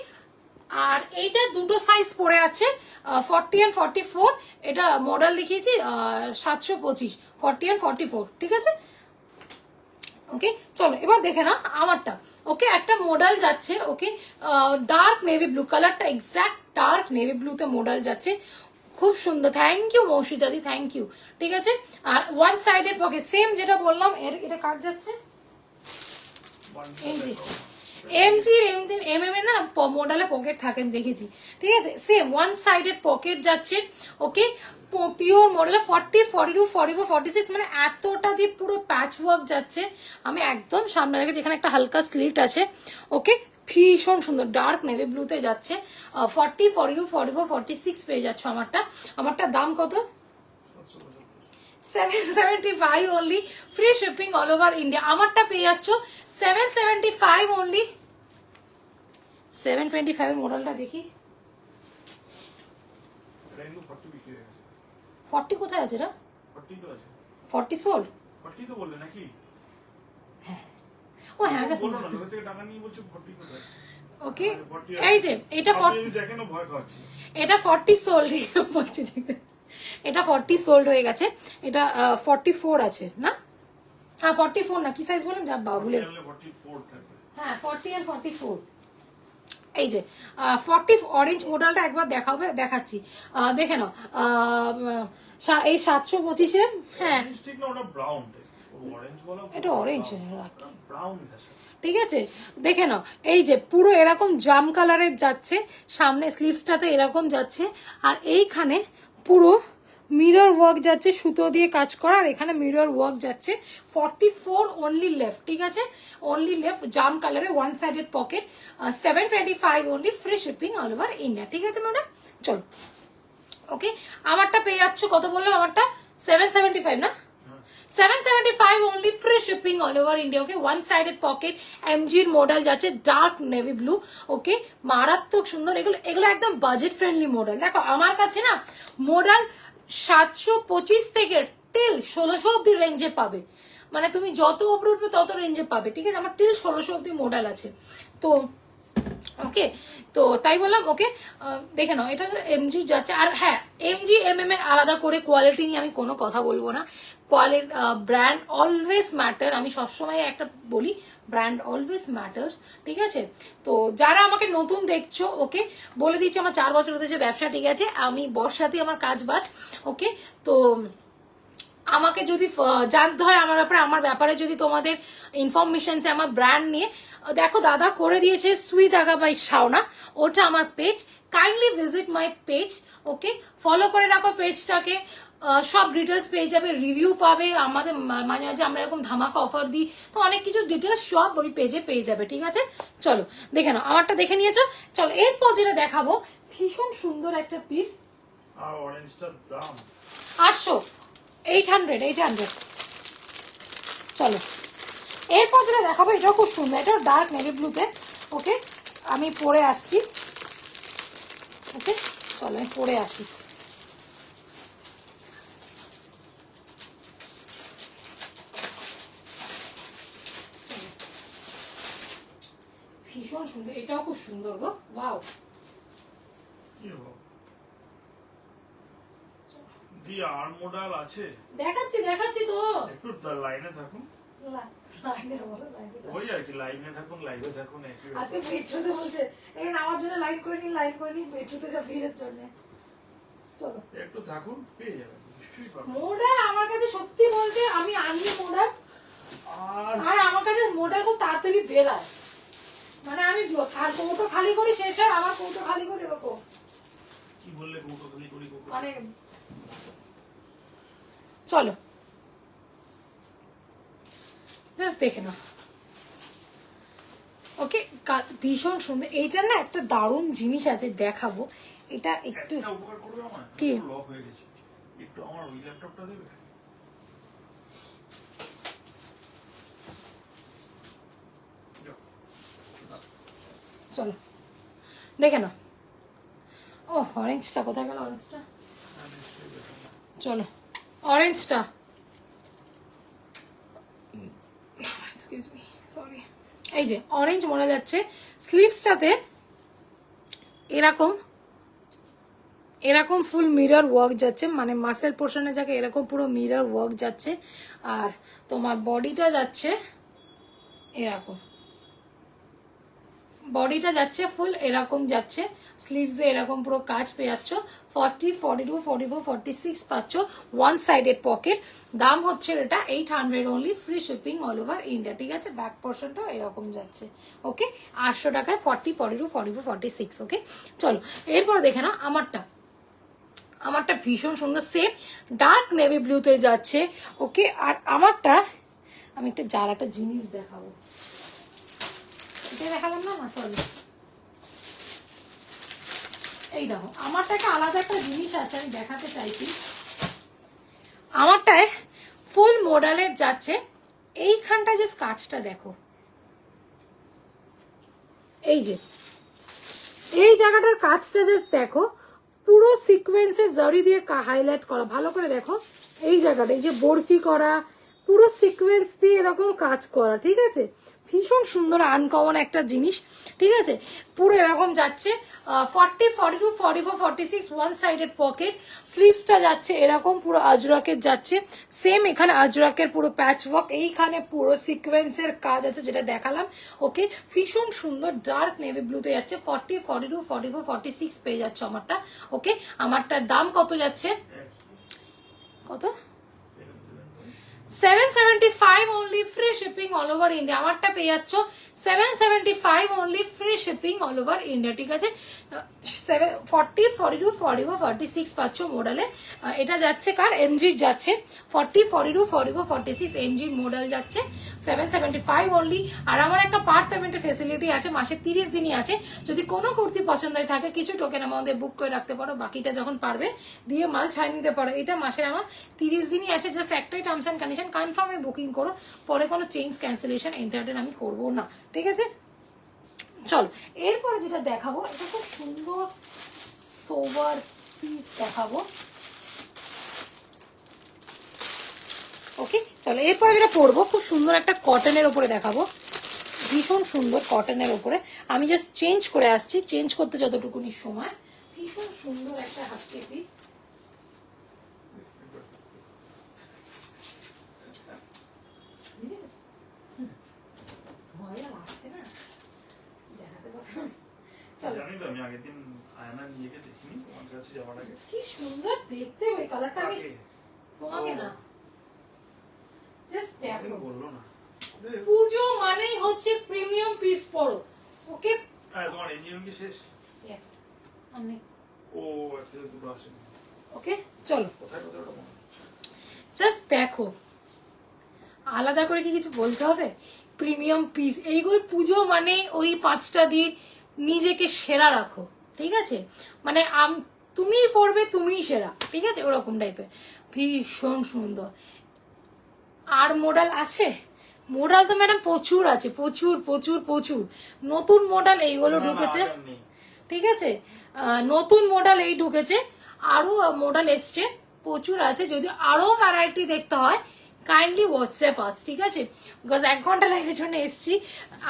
আর এইটা দুটো সাইজ পড়ে আছে, 40 and 44, এটা মডেল দেখিয়েছি 725, 40 and 44, ঠিক আছে, ওকে। চলো এবার দেখে না আমারটা, ওকে, একটা মডেল যাচ্ছে, ওকে, ডার্ক নেভি ব্লু কালারটা, এক্স্যাক্ট ডার্ক নেভি ব্লুতে মডেল যাচ্ছে, খুব সুন্দর, থ্যাংক ইউ মৌসিদাদি, থ্যাংক ইউ, ঠিক আছে। আর ওয়ান সাইডেড পকেট, সেম যেটা বললাম, এটা কাট যাচ্ছে, এমজির এমএম এর না মডেলে পকেট থাকে, আমি দেখেছি, ঠিক আছে, সেম ওয়ান সাইডেড পকেট যাচ্ছে, ওকে, পিওর মডেলে 40, 42, 44, 46, মানে এতটা দিয়ে পুরো প্যাচ ওয়ার্ক যাচ্ছে। আমি একদম সামনে দেখেছি, এখানে একটা হালকা স্লিট আছে, ওকে, ভীষণ সুন্দর, ডার্ক নেভি ব্লুতে যাচ্ছে, 40, 42, 44, 46 পেয়ে যাচ্ছ আমারটা দাম কত? 775 only, free shipping all over India. আমারটা পেয়ে যাচ্ছ 775 only, 725 মডেলটা দেখি, 40 কোথায় আছে রা? 40 সোল্ড, 40 তো বললে নাকি? ও হ্যাঁ বলো না লোকের থেকে টাকা নিয়ে বলছো 40 কোথায় ওকে এই যে এটা দেখেন ভয় খাচ্ছি এটা 40 সোল্ড বলছি এটা 40 সোল্ড হয়ে গেছে এটা 44 আছে না হ্যাঁ 44 না কি সাইজ বললাম যা বাবুলে 44 থাকবে হ্যাঁ 40 আর 44 এই যে 40 অরেঞ্জ মডেলটা একবার দেখাচ্ছি দেখে নাও এই 725 এ হ্যাঁ ঠিক না ওটা ব্রাউন অরেঞ্জ বলা এটা অরেঞ্জ ব্রাউন ঠিক আছে দেখে নাও এই যে পুরো এরকম জাম কালারের যাচ্ছে সামনে স্লিভসটাতে এরকম যাচ্ছে আর এইখানে পুরো মিরর ওয়ার্ক যাচ্ছে সুতো দিয়ে কাজ করা আর এখানে মিরর ওয়ার্ক যাচ্ছে 44 অনলি লেফট ঠিক আছে অনলি লেফট জাম কালারে one sided pocket 725 only free shipping all over India ঠিক আছে ম্যাডাম চলো ওকে আমারটা পেয়ে যাচ্ছ কত বললাম আমারটা 775 না 775 only free shipping all over India okay one sided pocket MG model যাচ্ছে ডার্ক নেভি ব্লু ওকে মারাত্মক সুন্দর এগুলো একদম বাজেট ফ্রেন্ডলি মডেল দেখো আমার কাছে না মডেল 725 থেকে টিল 1600 অব্দি রেঞ্জে পাবে মানে তুমি যত উপরে উঠবে তত রেঞ্জে পাবে ঠিক আছে আমার টিল 1600 অব্দি মডেল আছে তো ওকে তো তাই বললাম ওকে দেখে নাও এটা এমজি যাচ্ছে আর হ্যাঁ এমজি এমএম এর আলাদা করে কোয়ালিটি নিয়ে আমি কোনো কথা বলবো না কোয়ালিটি ব্র্যান্ড অলওয়েজ ম্যাটার আমি সবসময় একটা বলি ব্র্যান্ড অলওয়েজ ম্যাটার্স ঠিক আছে তো যারা আমাকে নতুন দেখছো ওকে বলে দিচ্ছি আমার 4 বছর হতে যে ব্যবসা ঠিক আছে আমি বর্ষাতেই আমার কাজ বাজ ওকে তো আমাকে যদি জানতে হয় আমার ব্যাপারে যদি তোমাদের ইনফরমেশন আমার ব্র্যান্ড নিয়ে দেখো দাদা করে দিয়েছে সুইট আগা বাই শাওনা ওটা আমার page kindly visit my page okay follow করে রাখো পেজটাকে সব ডিটেলস পেয়ে যাবে রিভিউ পাবে আমাদের মাঝে মাঝে আমরা এরকম ধামাকা অফার দিই তো অনেক কিছু ডিটেলস সব ওই পেজে পেয়ে যাবে ঠিক আছে চলো দেখে নাও আমারটা দেখে নিয়েছো চলো এরপর যেটা দেখাবো ভীষণ সুন্দর একটা পিস আর অরেঞ্জটার দাম 800 চলো এরপর যেটা দেখাবো এটাও খুব সুন্দর এটাও ডার্ক নেভি ব্লুতে ওকে আমি পরে আসছি ওকে চলো আমি পরে আসি ভীষণ সুন্দর এটাও খুব সুন্দর গো ওয়াও দি আর মডেল আছে দেখাচ্ছি তো একটু লাইনে থাকুন ওই আর কি লাইনে থাকুন লাইভে থাকুন আজকে মেট্রোতে বলছে এই আমার জন্য লাইন করে নিন মেট্রোতে যা ভিড়ের জন্য চলো একটু থাকুন পেয়ে যাবেন নিশ্চয়ই পাবেন মোডা আমার কাছে সত্যি বলতে আমি আনলি মোডা আর আমার কাছে মোডা খুব তাড়াতাড়ি বেরায় মানে আমি কৌটো খালি করি শেষ হয় আমার কৌটো খালি করি এরকম কি বললে কৌটো খালি করি মানে চলো জাস্ট দেখে নাও ওকে ভীষণ সুন্দর এইটার না একটা দারুণ জিনিস আছে দেখাবো এটা একটু উপকার করবে আমার কি লক হয়ে গেছে একটু আমার ওই ল্যাপটপটা দেবে চলো দেখে নাও ও অরেঞ্জটা কোথায় গেল অরেঞ্জটা চলো অরেঞ্জটা এক্সকিউজ মি সরি এই যে অরেঞ্জ মনে যাচ্ছে স্লিভসটাতে এরকম ফুল মিরর ওয়ার্ক যাচ্ছে মানে মাসেল পোর্শনে যাকে এরকম পুরো মিরর ওয়ার্ক যাচ্ছে আর তোমার বডিটা যাচ্ছে এরকম বডিটা যাচ্ছে ফুল এরকম যাচ্ছে স্লিভসে এরকম পুরো কাজ পেয়ে যাচ্ছ 40 42 44 46 পাচ্ছ ওয়ান সাইডেড পকেট দাম হচ্ছে এটা 800 only free shipping all over India ঠিক আছে ব্যাক পোর্শনটাও এরকম যাচ্ছে ওকে 800 টাকায় 40 42 44 46 ওকে চলো এরপর দেখে না আমারটা ভীষণ সুন্দর সেম ডার্ক নেভি ব্লুতে যাচ্ছে ওকে আর আমারটা আমি একটা একটা জিনিস দেখাবো এটা দেখালাম না সরি এই দেখো আমারটা একটা আলাদা একটা জিনিস আছে আমি দেখাতে চাইছি আমারটায় ফুল মডেলের যাচ্ছে এইখানটা যে কাজটা দেখো এই যে এই জায়গাটার কাজটা জাস্ট দেখো পুরো সিকোয়েন্সে জরি দিয়ে হাইলাইট করা ভালো করে দেখো এই জায়গাটা এই যে বরফি করা পুরো সিকোয়েন্স দিয়ে এরকম কাজ করা, ঠিক আছে? ভীষণ সুন্দর আনকমন একটা জিনিস, ঠিক আছে? পুরো এরকম যাচ্ছে 40, 42, 44, 46 ওয়ান সাইডেড পকেট। স্লিভসটা যাচ্ছে এরকম পুরো আজরাকের যাচ্ছে, সেম এখানে আজরাকের পুরো প্যাচ ওয়ার্ক, এইখানে পুরো সিকোয়েন্সের কাজ আছে যেটা দেখালাম। ওকে, ভীষণ সুন্দর ডার্ক নেভি ব্লুতে যাচ্ছে। 40, 42, 44, 46 পেয়ে যাচ্ছে আমারটা। ওকে, আমারটার দাম কত যাচ্ছে? কত? 775 only, free shipping all over India. আমারটা পেয়ে যাচ্ছ 775 only, free shipping all over India, ঠিক আছে? 40, 42, 44, 46 পাচ্ছ মডেলে। এটা যাচ্ছে কার? এমজি যাচ্ছে 40, 42, 44, 46 এমজি মডেল যাচ্ছে 775 only। আর আমার একটা পার্ট পেমেন্টের ফেসিলিটি আছে, মাসে 30 দিনই আছে। যদি কোনো কুর্তি পছন্দ হয়ে থাকে কিছু টোকেন আমাদের বুক করে রাখতে পারো, বাকিটা যখন পারবে দিয়ে মাল ছাই নিতে পারো। এটা মাসে আমার 30 দিনই আছে, জাস্ট একটাই টার্মস অ্যান্ড কন্ডিশন, কনফার্মে বুকিং করো, পরে কোনো চেঞ্জ ক্যান্সেলেশন এন্টারটেন আমি করবো না, ঠিক আছে? চলো এরপরে যেটা দেখাবো, এটা খুব সুন্দর সোভার পিস দেখাবো। ওকে, চলো এরপরে যেটা পরবো, খুব সুন্দর একটা কটনের উপরে দেখাবো, ভীষণ সুন্দর কটনের উপরে। আমি জাস্ট চেঞ্জ করে আসছি, চেঞ্জ করতে যতটুকুনি সময়। ভীষণ সুন্দর একটা হাফ পিস, কি সুন্দর দেখতে ওই কালারটা। আমি তোমাকে না, জাস্ট দেখো, পুজো মানেই হচ্ছে প্রিমিয়াম পিস পরো। ওকে, তোমার এনজিএম কি শেষ? यस हमने ও আজকে দুটো আসেনি। ওকে, চলো কোথায় কোথায় ওটা মনে হচ্ছে? জাস্ট দেখো, আলাদা করে কি কিছু বলতে হবে? প্রিমিয়াম পিস এইগুলো, পুজো মানে ওই 5টা দিন নিজেকে সেরা রাখো, ঠিক আছে? মানে তুমিই পড়বে, তুমিই সেরা, ঠিক আছে? ওরকম টাইপের, ভীষণ সুন্দর। আর মডেল আছে? মডেল তো ম্যাডাম প্রচুর আছে, প্রচুর প্রচুর প্রচুর নতুন মডেল এইগুলো ঢুকেছে, ঠিক আছে? নতুন মডেল এই ঢুকেছে, আরো মডেল এসছে, প্রচুর আছে। যদি আরো ভ্যারাইটি দেখতে হয় কাইন্ডলি হোয়াটসঅ্যাপ আস, ঠিক আছে? বিকজ 1 ঘন্টা লাইভের জন্য এসছি,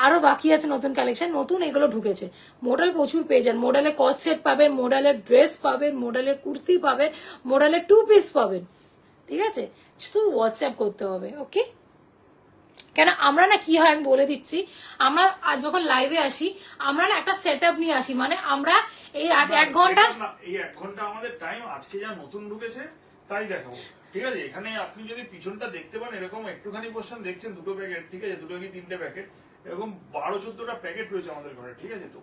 আরো বাকি আছে নতুন কালেকশন, নতুন এগুলো ঢুকেছে। মডেল প্রচুর পেয়ে যান, মডেলের কট সেট পাবেন, মডেলের ড্রেস পাবেন, মডেলের কুর্তি পাবেন, মডেলের 2 পিস পাবেন, ঠিক আছে? শুধু হোয়াটসঅ্যাপ করতে হবে। ওকে, কেন আমরা না কি হয় আমি বলে দিচ্ছি, আমরা যখন লাইভে আসি আমরা না একটা সেট আপ নিয়ে আসি, মানে আমরা এই 1 ঘন্টা, এই 1 ঘন্টা আমাদের টাইম, আজকে যা নতুন ঢুকেছে তাই দেখাবো, ঠিক আছে? এখানে আপনি যদি পিছনটা দেখতে পান, এরকম একটুখানি পোর্শন দেখছেন, 2টো প্যাকেট, ঠিক আছে? 2 কি 3টে প্যাকেট, এরকম 12-14টা প্যাকেট রয়েছে আমাদের ঘরে, ঠিক আছে? তো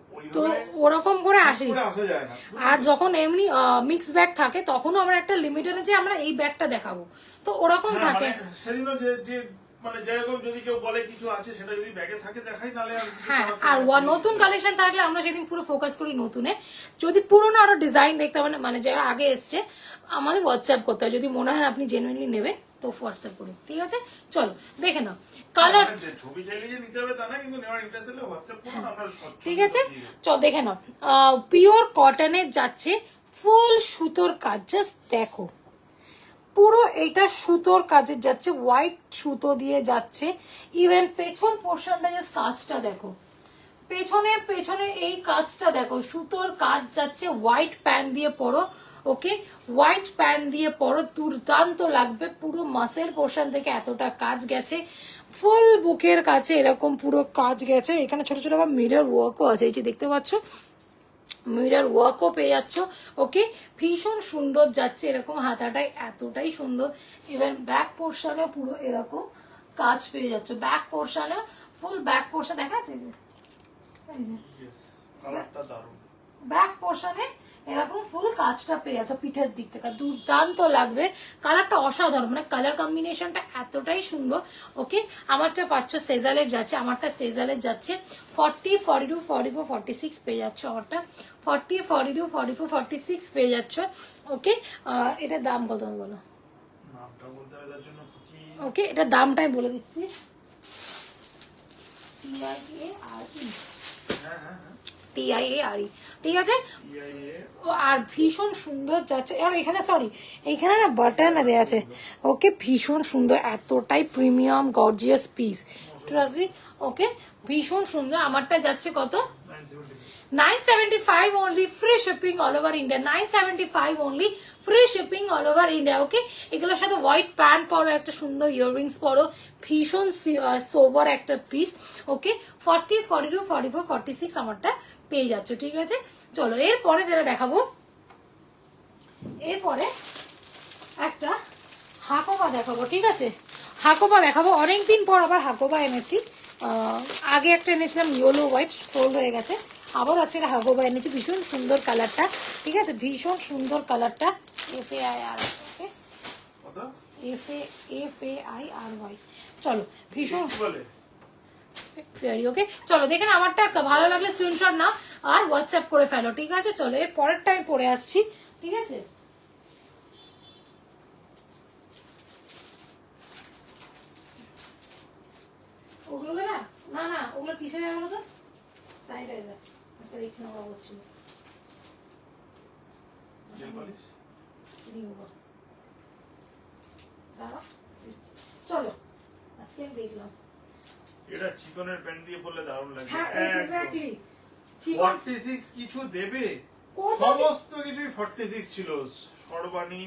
ওরকম করে আসি। আসা যায় না। আর যখন এমনি মিক্স ব্যাগ থাকে তখনও আমরা একটা লিমিটেড আছে, আমরা এই ব্যাগটা দেখাবো, তো ওরকম থাকে। সেদিনও যে মানে যেরকম যদি কেউ বলে কিছু আছে, সেটা যদি ব্যাগে থাকে দেখাই, নালে হ্যাঁ। আর নতুন কালেকশন থাকলে আমরা সেদিন পুরো ফোকাস করি নতুনে। যদি পুরোনো আরো ডিজাইন দেখতে হবে, মানে যারা আগে এসছে, আমাদের হোয়াটসঅ্যাপ করতে হয়। যদি মনে হয় আপনি জেনুইনলি নেবেন তো হোয়াটসঅ্যাপ করুন, ঠিক আছে? চলো দেখে নাও কালার, ছবি চাইলে যে নিতে হবে তা না, কিন্তু নেওয়ার ইন্টারেস্ট হলে হোয়াটসঅ্যাপ করুন, আমরা ঠিক আছে? চল দেখে নাও, পিওর কটনের যাচ্ছে, ফুল সুতোর কাজ, জাস্ট দেখো পুরো এইটা সুতোর কাজের যাচ্ছে, হোয়াইট সুতো দিয়ে যাচ্ছে। ইভেন পেছন পোর্শনটা জাস্ট কাজটা দেখো, পেছনের এই কাজটা দেখো, সুতোর কাজ যাচ্ছে, হোয়াইট প্যান্ট দিয়ে পরো। ওকে, হোয়াইট প্যান্ট দিয়ে পরো, দুর্দান্ত লাগবে। পুরো মাসের পোর্শন থেকে এতটা কাজ গেছে, ফুল বুকের কাছে এরকম পুরো কাজ গেছে। এখানে ছোট ছোট আবার মিরর ওয়ার্কও আছে, এই যে দেখতে পাচ্ছ, মিরর ওয়ার্কও পেয়ে যাচ্ছ। ওকে, ভীষণ সুন্দর যাচ্ছে, এরকম হাতাটাই এতটাই সুন্দর। ইভেন ব্যাক পোর্শনে পুরো এরকম কাজ পেয়ে যাচ্ছ, ব্যাক পোর্শনে ফুল ব্যাক পোর্শন দেখা যাচ্ছে, ব্যাক পোর্শনে এরকম ফুল কাজটা পেয়ে যাচ্ছে পিঠের দিক থেকে, দুর্দান্ত লাগবে। কালারটা অসাধারণ, মানে কালার কম্বিনেশনটা এতটাই সুন্দর। ওকে, আমারটা পাচ্ছ সেজালের যাচ্ছে, আমারটা সেজালের যাচ্ছে 40, 42, 44, 46 পেয়ে যাচ্ছ, আমারটা 40, 42, 44, 46 পেয়ে যাচ্ছ। ওকে, এটার দাম কত বলো? ওকে, এটার দামটাই বলে দিচ্ছি, TIARE, ঠিক আছে? EIA আর ভীষণ সুন্দর যাচ্ছে। আর এখানে সরি, এইখানে না বাটন দেওয়া আছে। ওকে, ভীষণ সুন্দর, এতটাই premium gorgeous piece, trust me. Okay, ভীষণ সুন্দর। আমারটা যাচ্ছে কত? 975 975 only, free shipping all over India. 975 only, free shipping all over India. ওকে, এগুলোর সাথে হোয়াইট প্যান্ট পরো, একটা সুন্দর ইয়াররিংস পরো, ভীষণ সোবার একটা পিস। ওকে, 40, 42, 44, 46 আমারটা পেয়ে যাচ্ছে, ঠিক আছে? চলো এরপরে যেটা দেখাবো, এরপরে একটা হাকোবা দেখাবো, ঠিক আছে? হাকোবা দেখাবো, অনেকদিন পর আবার হাকোবা এনেছি। আগে একটা এনেছিলাম ইয়েলো হোয়াইট, সোল্ড হয়ে গেছে। আবার আছে এটা হাকোবা এনেছি, ভীষণ সুন্দর কালারটা, ঠিক আছে? ভীষণ সুন্দর কালারটা, FAIR, ওকে, কত FAIRY। চলো, ভীষণ কি বলে ফেয়ারি। ওকে, চলো দেখেন, আমারটা ভালো লাগলে স্ক্রিনশট নাও আর হোয়াটসঅ্যাপ করে ফেলো, ঠিক আছে? চলো এর পরের টাইম পরে আসছি, ঠিক আছে? ওগুলো না, না না, ওগুলো কিসে যাবে বলো তো? স্যানিটাইজার। আজকে দেখছি না ওরা হচ্ছিল। Jail polish remover. দাঁড়াও, দিচ্ছি। চলো, আজকে আমি দেখলাম। এটা চিকনের প্যান্ট দিয়ে পরলে দারুণ লাগবে। হ্যাঁ, এক্স্যাক্টলি। 46 কিছু দেবে, কত? সমস্ত কিছুই 46 ছিল। সর্বাণী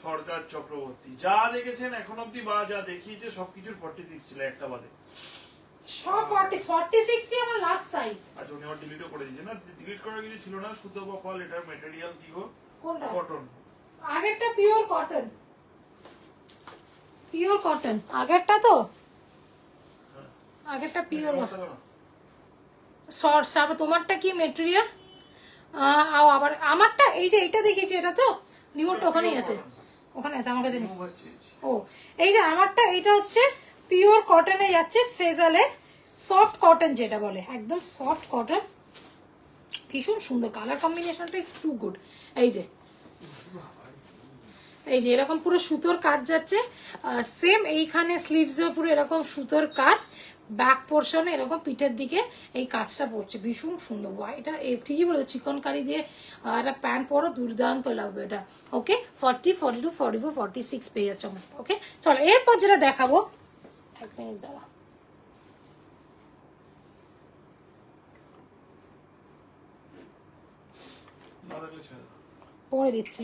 সরকার চক্রবর্তী যা দেখেছেন এখন অব্দি বা যা দেখিয়েছে সবকিছুর 46 ছিল, একটা বাদে। সব 46 কি আমার লাস্ট সাইজ? আচ্ছা, উনি আবার ডিলিটও করে দিয়েছে না? ডিলিট করার কিছু ছিল না। সুতো বা ফল, এটার ম্যাটেরিয়াল কি গো? কোনটা? কটন। আগেরটা পিওর কটন, পিওর কটন আগেরটা তো, আগেরটা পিওর। তোমারটা কি মেটেরিয়াল? আবার আমারটা এই যে এটা দেখেছি, এটা তো রিমোট ওখানেই আছে, ওখানে আছে আমার কাছে নেই। ও, এই যে আমারটা, এটা হচ্ছে পিওর কটনে যাচ্ছে, সেজালের সফট কটন যেটা বলে, একদম সফট কটন, ভীষণ সুন্দর কালার কম্বিনেশনটা, ইজ টু গুড। এই যে, এই যে এরকম পুরো সুতোর কাজ যাচ্ছে, সেম এইখানে স্লিভসেও পুরো এরকম সুতোর কাজ, ব্যাক পোর্শনে এরকম পিঠের দিকে এই কাজটা পড়ছে, ভীষণ সুন্দর। এটা ঠিকই বলে, চিকন কারি দিয়ে একটা প্যান্ট পরো, দুর্দান্ত লাগবে এটা। ওকে, 40, 42, 44, 46 পেয়ে যাচ্ছে আমার। ওকে, চলো এরপর যেটা দেখাবো, এক মিনিট দাঁড়া, পরে দিচ্ছি।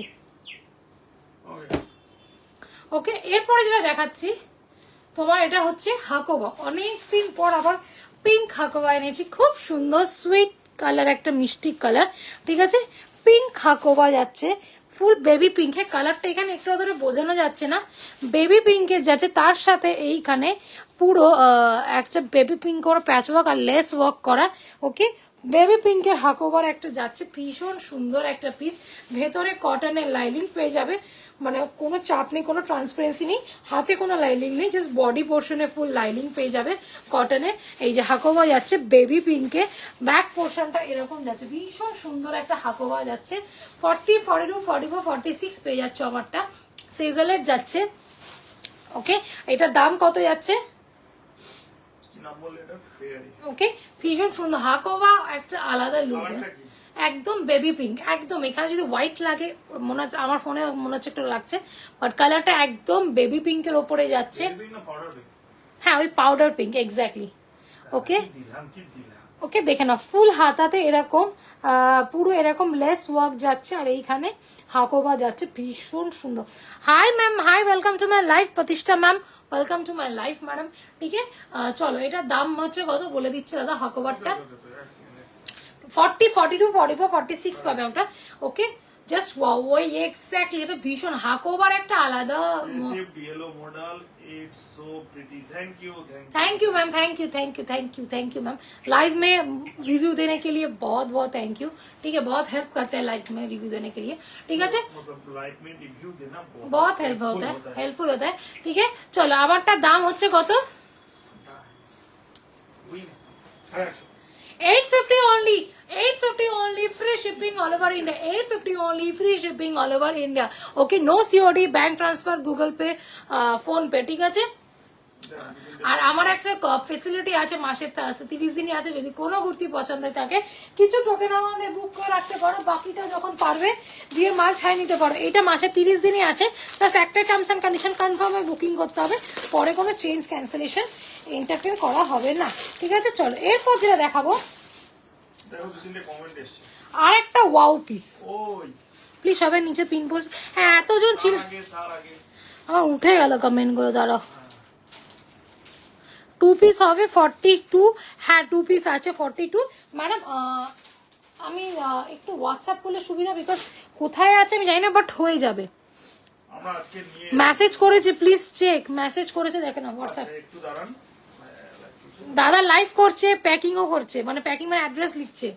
ওকে, এরপরে যেটা দেখাচ্ছি তোমার, এটা হচ্ছে হাকোবা। অনেকদিন পর আবার পিঙ্ক হাকোবা এনেছি, খুব সুন্দর সুইট কালার, একটা মিষ্টি কালার, ঠিক আছে? পিঙ্ক হাকোবা যাচ্ছে, ফুল বেবি পিঙ্কের কালারটা এখানে একটু ধরে বোঝানো যাচ্ছে না, বেবি পিঙ্কের যাচ্ছে, তার সাথে এইখানে পুরো একটা বেবি পিঙ্ক করা প্যাচ ওয়ার্ক আর লেস ওয়ার্ক করা। ওকে, বেবি পিঙ্কের হাকোবার একটা যাচ্ছে, ভীষণ সুন্দর একটা পিস, ভেতরে কটনের লাইনিং পেয়ে যাবে, মানে কোনো চাপ নেই, কোনো ট্রান্সপারেন্সি নেই, হাতে কোনো লাইনিং নেই, জাস্ট বডি পোর্শনে ফুল লাইনিং পেয়ে যাবে কটনের। এই যে হাকোবা যাচ্ছে বেবি পিঙ্কে, ব্যাক পোর্শনটা এরকম যাচ্ছে, ভীষণ সুন্দর একটা হাকোবা যাচ্ছে, 40, 42, 44, 46 পেয়ে যাচ্ছে আমারটা, সেজালের যাচ্ছে। ওকে, এটার দাম কত যাচ্ছে? ওকে, ভীষণ সুন্দর হাকোবা, একটা আলাদা লুক, একদম বেবি পিঙ্ক, একদম। এখানে যদি হোয়াইট লাগে মনে হচ্ছে, আমার ফোনে মনে হচ্ছে একটু লাগছে, বাট কালারটা একদম বেবি পিঙ্কের ওপরে যাচ্ছে। হ্যাঁ, ওই পাউডার পিঙ্ক, এক্স্যাক্টলি। ওকে, ওকে, দেখে না, ফুল হাতাতে এরকম পুরো এরকম লেস ওয়ার্ক যাচ্ছে, আর এইখানে হাকোবা যাচ্ছে, ভীষণ সুন্দর। Hi ma'am, hi, welcome to my life. Pratishtha ma'am, welcome to my life madam. ঠিক আছে, চলো এটার দাম হচ্ছে কত বলে দিচ্ছে দাদা। হাকোবারটা 40, 42, 44, 46 পাবে ওটা। ওকে, জাস্ট ওই এক্স্যাক্টলি, এটা ভীষণ হাকোবার একটা আলাদা। Thank you ma'am, thank you, thank you, thank you, thank you ma'am. Live में रिव्यू देने के लिए बहुत बहुत थैंक यू। ठीक है, बहुत हेल्प करते हैं लाइव में रिव्यू देने के लिए। ठीक है, लाइव में रिव्यू देना बहुत हेल्प होता है, हेल्पफुल होता है। ठीक है, चलो আমারটা দাম হচ্ছে কত? 850 only, 850 only, free shipping all over India, 850 only, free shipping all over India. Okay, no COD, bank transfer, Google Pay, phone pay, ঠিক আছে? আর আমার একটা ফেসিলিটি আছে মাসের 30 দিনই আছে, যদি কোনো কুর্তি পছন্দ থাকে কিছু টোকেন আমাদের বুক করে রাখতে পারো, বাকিটা যখন পারবে দিয়ে মাল ছাই নিতে পারো। এটা মাসে 30 দিনই আছে, প্লাস একটা terms and condition confirm booking করতে হবে, পরে কোনো চেঞ্জ ক্যান্সেলেশন এন্টারটেন করা হবে না। ঠিক আছে, চলো এরপর যেটা দেখাবো আর একটা ওয়াও পিস। প্লিজ সবাই নিচে পিন পোস্ট, হ্যাঁ এতজন ছিল, আমার উঠে গেল কমেন্ট করে, দাঁড়াও। 2 পিস হবে 42, হ্যাঁ 2 পিস আছে 42। ম্যাডাম আমি একটু হোয়াটসঅ্যাপ করলে সুবিধা, বিকজ কোথায় আছে আমি জানি না, বাট হয়ে যাবে। মেসেজ করেছে, প্লিজ চেক, মেসেজ করেছে দেখে না হোয়াটসঅ্যাপ। দাদা লাইভ করছে, প্যাকিংও করছে, মানে প্যাকিং মানে অ্যাড্রেস লিখছে,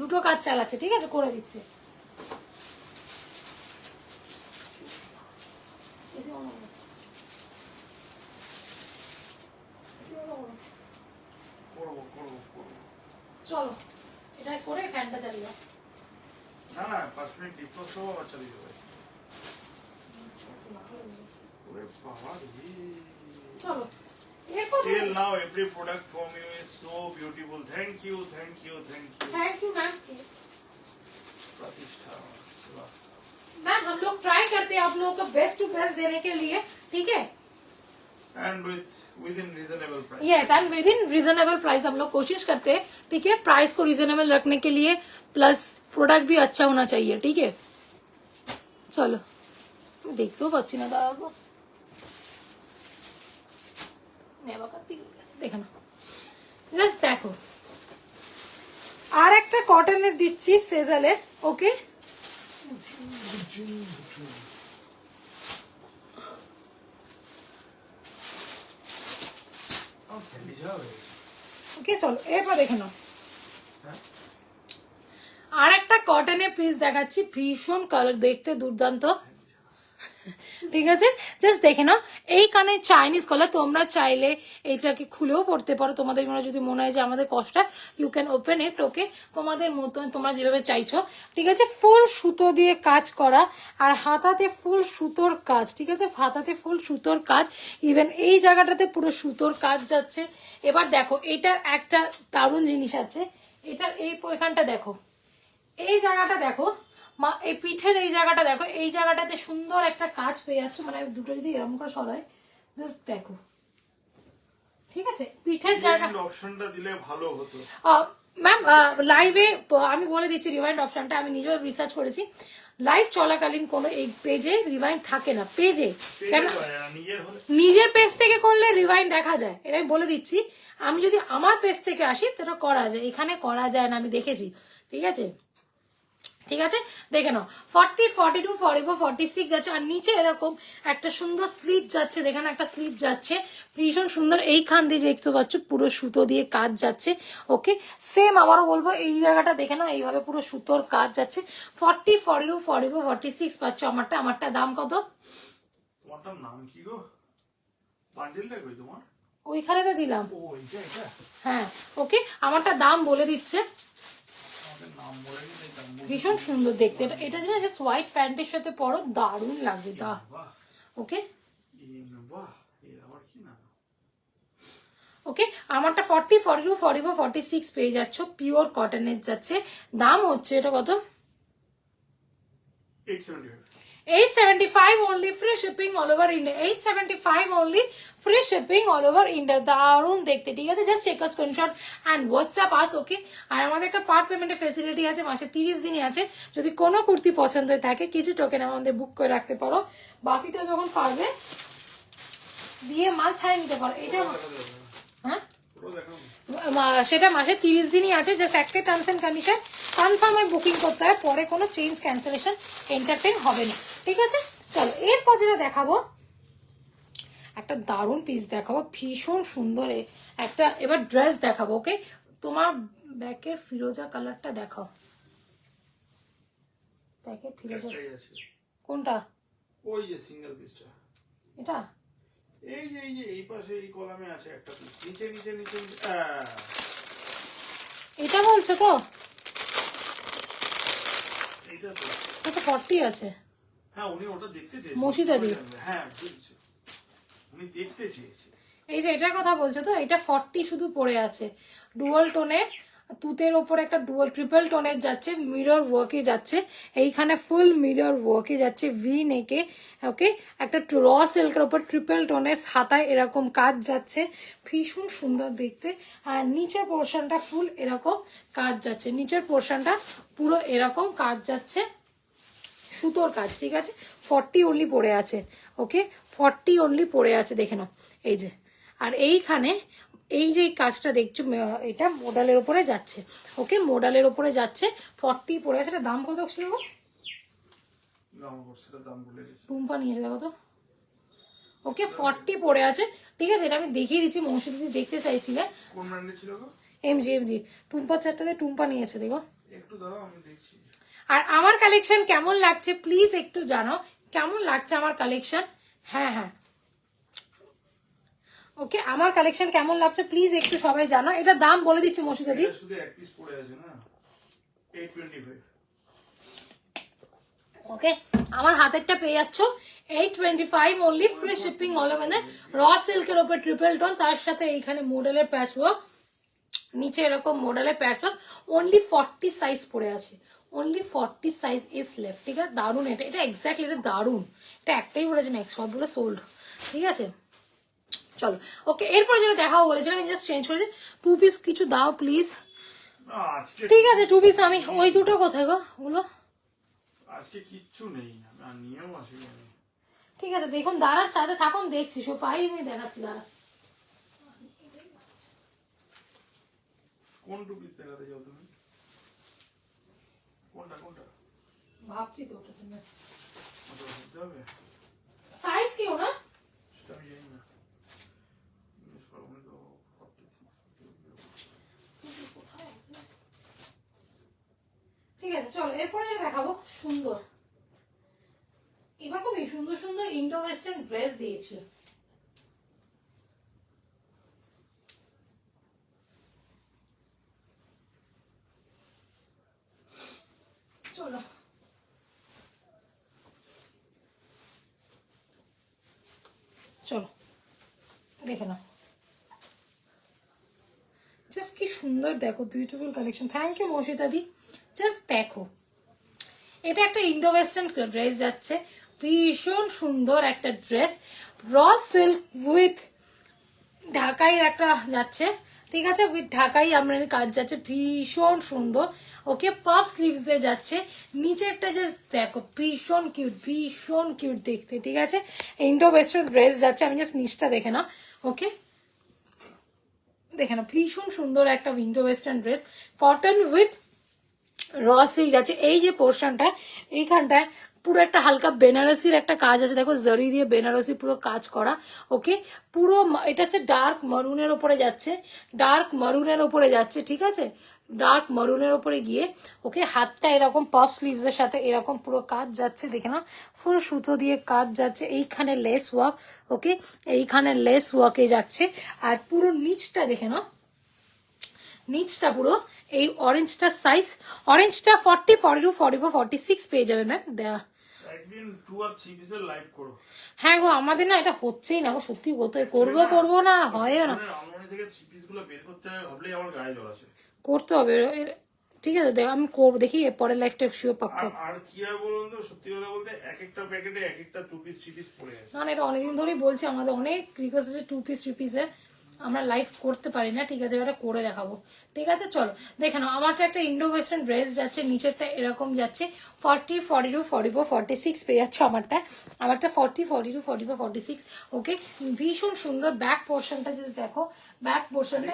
দুটো কাজ চালাচ্ছে। ঠিক আছে, করে দিচ্ছে। চলো এটা করে ফ্যানটা চালিয়ে দাও। না না 5 মিনিট ডিপোজ তো চালিয়ে দেবো। ওরে বাবা রে, চলো till now every product from you is so beautiful. Thank you, thank you, thank you. Thank you ma'am. प्रतिष्ठा मैम हम लोग ट्राई करते हैं आप लोगों को बेस्ट टू बेस्ट देने के लिए, ठीक है, and within reasonable price. Yes and with in reasonable price हम लोग कोशिश करते हैं। ठीक है, प्राइस को रीजनेबल रखने के लिए, प्लस प्रोडक्ट भी अच्छा होना चाहिए। ठीक है, चलो देखते हो बच्ची ना दादा को দেখো না, জাস্ট দেখো আর একটা কটনের দিচ্ছি সেজালের। ওকে, ওকে চলো এরপর দেখে নাও আর একটা কটনের পিস দেখাচ্ছি, ভীষণ কালার, দেখতে দুর্দান্ত। ঠিক আছে, জাস্ট দেখে নাও, এইখানে চাইনিজ কলার, তোমরা চাইলে এইটাকে খুলেও পড়তে পারো, তোমাদের যদি মনে হয় যে আমাদের কষ্ট, ইউ ক্যান ওপেন ইট। ওকে, তোমাদের মতন তোমরা যেভাবে চাইছো। ঠিক আছে, ফুল সুতো দিয়ে কাজ করা, আর হাতাতে ফুল সুতোর কাজ। ঠিক আছে, হাতাতে ফুল সুতোর কাজ, ইভেন এই জায়গাটাতে পুরো সুতোর কাজ যাচ্ছে। এবার দেখো এটার একটা দারুণ জিনিস আছে, এটার এই এখানটা দেখো, এই জায়গাটা দেখো মা, এই পিঠের এই জায়গাটা দেখো, এই জায়গাটাতে সুন্দর একটা কাজ পেয়ে যাচ্ছ, মানে দুটো যদি এরকম করে সরাই, জাস্ট দেখো। ঠিক আছে, পিঠের জায়গা অপশনটা দিলে ভালো হতো ম্যাম। লাইভে আমি বলে দিচ্ছি রিমাইন্ড অপশনটা, আমি নিজেও রিসার্চ করেছি, লাইভ চলাকালীন কোনো এই পেজে রিমাইন্ড থাকে না, পেজে কেন, নিজের পেজ থেকে করলে রিমাইন্ড দেখা যায়, এটা আমি বলে দিচ্ছি। আমি যদি আমার পেজ থেকে আসি সেটা করা যায়, এখানে করা যায় না, আমি দেখেছি। ঠিক আছে, ঠিক আছে, দেখে নাও 40, 42, 44, 46 যাচ্ছে, আর নিচে এরকম একটা সুন্দর স্লিট যাচ্ছে, দেখেন একটা স্লিট যাচ্ছে, ভীষণ সুন্দর। এইখান দিয়ে দেখতে পাচ্ছ পুরো সুতো দিয়ে কাজ যাচ্ছে। ওকে, সেম আবারও বলবো, এই জায়গাটা দেখে নাও, এইভাবে পুরো সুতোর কাজ যাচ্ছে। 40, 42, 44, 46 পাচ্ছ। আমারটা দাম কত? তোমারটার নাম কি গো? বান্ডেলটা কই তোমার? ওইখানে তো দিলাম। ও এইটা, এটা হ্যাঁ, ওকে, আমারটা দাম বলে দিচ্ছে। ভীষণ সুন্দর দেখতে, এটা জাস্ট হোয়াইট প্যান্টের সাথে পরো, দারুণ লাগবে। ওকে, ওকে, আমারটা 40, 42, 44, 46 পেয়ে যাচ্ছ, পিওর কটনের যাচ্ছে। দাম হচ্ছে এটা কত? 875 only, free shipping all over India. 875 only, free shipping all over India. দারুণ দেখতে। ঠিক আছে, just take a screenshot and WhatsApp us. Okay, আর আমাদের একটা পার্ট পেমেন্টের ফেসিলিটি আছে, মাসে 30 দিনই আছে। যদি কোনো কুর্তি পছন্দ থাকে কিছু টোকেন আমাদের বুক করে রাখতে পারো, বাকিটা যখন পারবে দিয়ে মাল ছাড়িয়ে নিতে পারো। এটা হ্যাঁ, সেটা মাসে 30 দিনই আছে, জাস্ট একটা terms and condition confirm booking করতে হয়, পরে কোনো চেঞ্জ ক্যান্সেলেশন এন্টারটেন হবে না। ঠিক আছে, চলো এরপর যেটা দেখাবো, একটা দারুণ পিস দেখাবো, ভীষণ সুন্দর একটা। এবার ড্রেস দেখাবো। ওকে, তোমার ব্যাকের ফিরোজা কালারটা দেখাও, ব্যাকের ফিরোজা কোনটা? ওই যে সিঙ্গেল পিসটা, এটা এই যে এই পাশে এই কলামে আছে একটা পিস, নিচে নিচে নিচে। এটা বলছো তো? এইটা তো, এটা 40 আছে। হ্যাঁ, উনি ওটা দেখতে চেয়েছেন, মসিদা দি, হ্যাঁ বুঝছি, উনি দেখতে চেয়েছেন। এই যে এটার কথা বলছো তো, এটা 40 শুধু পড়ে আছে, ডুয়াল টোনের তুতের ওপর একটা ডুয়াল ট্রিপল টোনের যাচ্ছে, মিরর ওয়ার্কে যাচ্ছে, এইখানে ফুল মিরর ওয়ার্কে যাচ্ছে ভি নেকে। ওকে, একটা র সিল্কের ওপর ট্রিপল টোনের হাতায় এরকম কাজ যাচ্ছে, ভীষণ সুন্দর দেখতে। আর নিচের পোর্শনটা ফুল এরকম কাজ যাচ্ছে, নিচের পোর্শনটা পুরো এরকম কাজ যাচ্ছে, সুতোর কাজ, ঠিক আছে। 40 অনলি পড়ে আছে, ওকে, 40 অনলি পড়ে আছে, দেখে নাও এই যে। আর এইখানে এই যে কাজটা দেখছো, এটা মোডালের উপরে যাচ্ছে, ওকে, মোডালের উপরে যাচ্ছে, 40 পড়ে আছে। এটা দাম কত ছিল গো? টুম্পা নিয়েছে দেখো তো। ওকে, 40 পড়ে আছে, ঠিক আছে। এটা আমি দেখিয়ে দিচ্ছি, মৌসুমী দিদি দেখতে চাইছিলে। কোন ব্র্যান্ডের ছিল গো? এমজি টুম্পার চারটাতে টুম্পা নিয়েছে, দেখো। একটু দাও আমি দেখছি। আর আমার কালেকশন কেমন লাগছে প্লিজ একটু জানাও, কেমন লাগছে আমার কালেকশন। হ্যাঁ হ্যাঁ, ওকে, আমার কালেকশন কেমন লাগছে প্লিজ একটু সবাই জানো। এটা দাম বলে দিচ্ছি মসুদা দি, শুধু এক পিস পড়ে আছে না, 825। ওকে, আমার হাতেরটা পেয়ে যাচ্ছ 825 only, free shipping all over India. র সিল্কের উপর ট্রিপল টোন, তার সাথে এইখানে মডেলের প্যাচ ওয়ার্ক, নিচে এরকম মডেলের প্যাচ ওয়ার্ক, অনলি 40 সাইজ পড়ে আছে, অনলি 40 সাইজ ইজ লেফট, ঠিক আছে। দারুন, এটা এটা এক্স্যাক্টলি, এটা দারুন, এটা একটাই পড়েছে ম্যাক্স, সবগুলো সোল্ড, ঠিক আছে। চলো, ওকে, এরপর যেটা দেখাবো বলেছিলাম, আমি জাস্ট চেঞ্জ করেছি। 2 পিস কিছু দাও প্লিজ, আজকে ঠিক আছে। 2 পিস আমি, ওই দুটো কোথায় গো ওগুলো? আজকে কিচ্ছু নেই, আর নিয়েও আসিনি আমি। ঠিক আছে, দেখুন দাঁড়ার সাথে থাকুন, দেখছি সব পাই আমি দেখাচ্ছি, দাঁড়া। কোন 2 পিস দেখাতে যাও তুমি? কোনটা কোনটা? ভাবছি তো ওটা তুমি ওটা বুঝতে হবে, সাইজ কি ওনা? সেটা আমি জানি না। জিজ্ঞেস করো, উনি তো 46। ঠিক আছে, চলো এরপরে যেটা দেখাবো, সুন্দর, এবার খুবই সুন্দর সুন্দর ইন্ডো ওয়েস্টার্ন ড্রেস দিয়েছে। চলো, চলো দেখে নাও, জাস্ট কি সুন্দর দেখো, beautiful collection. Thank you Mousita দি, জাস্ট দেখো, এটা একটা ইন্ডো ওয়েস্টার্ন ড্রেস যাচ্ছে, ভীষণ সুন্দর একটা ড্রেস, র সিল্ক উইথ ঢাকাই একটা যাচ্ছে, ঠিক আছে, উইথ ঢাকাই আমরা কাজ যাচ্ছে, ভীষণ সুন্দর। ওকে, পাফ স্লিভস এ যাচ্ছে, নিচে একটা জাস্ট দেখো, ভীষণ কিউট, ভীষণ কিউট দেখতে, ঠিক আছে। ইন্ডো ওয়েস্টার্ন ড্রেস যাচ্ছে, আমি জাস্ট নিচটা দেখে নাও, ওকে, দেখে নাও, ভীষণ সুন্দর একটা Indo western dress, cotton with raw silk যাচ্ছে। এই যে পোর্শনটা, এইখানটায় পুরো একটা হালকা বেনারসির একটা কাজ আছে, দেখো জরি দিয়ে বেনারসি পুরো কাজ করা, ওকে, পুরো এটা হচ্ছে ডার্ক মারুনের ওপরে যাচ্ছে, ডার্ক মারুনের ওপরে যাচ্ছে, ঠিক আছে, ডার্ক মারুনের ওপরে গিয়ে, ওকে, হাতটা এরকম পাফ স্লিভস এর সাথে এরকম পুরো কাজ যাচ্ছে, দেখে না, ফুল সুতো দিয়ে কাজ যাচ্ছে, এইখানে লেস ওয়ার্ক, ওকে, এইখানে লেস ওয়ার্কে যাচ্ছে। আর পুরো নিচটা দেখে নাও, নিচটা পুরো এই অরেঞ্জটা সাইজ, অরেঞ্জটা 40, 42, 44, 46 পেয়ে যাবে ম্যাম দেয়া। একদিন 2 আর 3 পিসের লাইভ করো। হ্যাঁ গো, আমাদের না এটা হচ্ছেই না গো, সত্যি কোথায় করবো করবো না, হয় না, আলমারি থেকে 3 পিস গুলো বের করতে হবে ভাবলেই আমার গায়ে জল আসে। করতে হবে, ঠিক আছে, দেখ আমি করবো, দেখি পরের লাইফটা শিওর পাক্কা। আর কি আর বলুন তো, সত্যি কথা বলতে এক একটা প্যাকেটে এক একটা 2 পিস 3 পিস পড়ে আছে। না না, এটা অনেকদিন ধরেই বলছি, আমাদের অনেক রিকোয়েস্ট আছে 2 পিস 3 পিসে, আমরা লাইভ করতে পারি না, ঠিক আছে, এটা করে দেখাবো, ঠিক আছে। চলো দেখে নাও, আমারটা একটা ইন্ডো ওয়েস্টার্ন ড্রেস যাচ্ছে, নিচেরটা এরকম যাচ্ছে, 40, 42, 44, 46 পেয়ে যাচ্ছে আমারটা, 40, 42, 44, 46, ওকে, ভীষণ সুন্দর। ব্যাক পোর্শনটা জাস্ট দেখো, ব্যাক পোর্শনটা,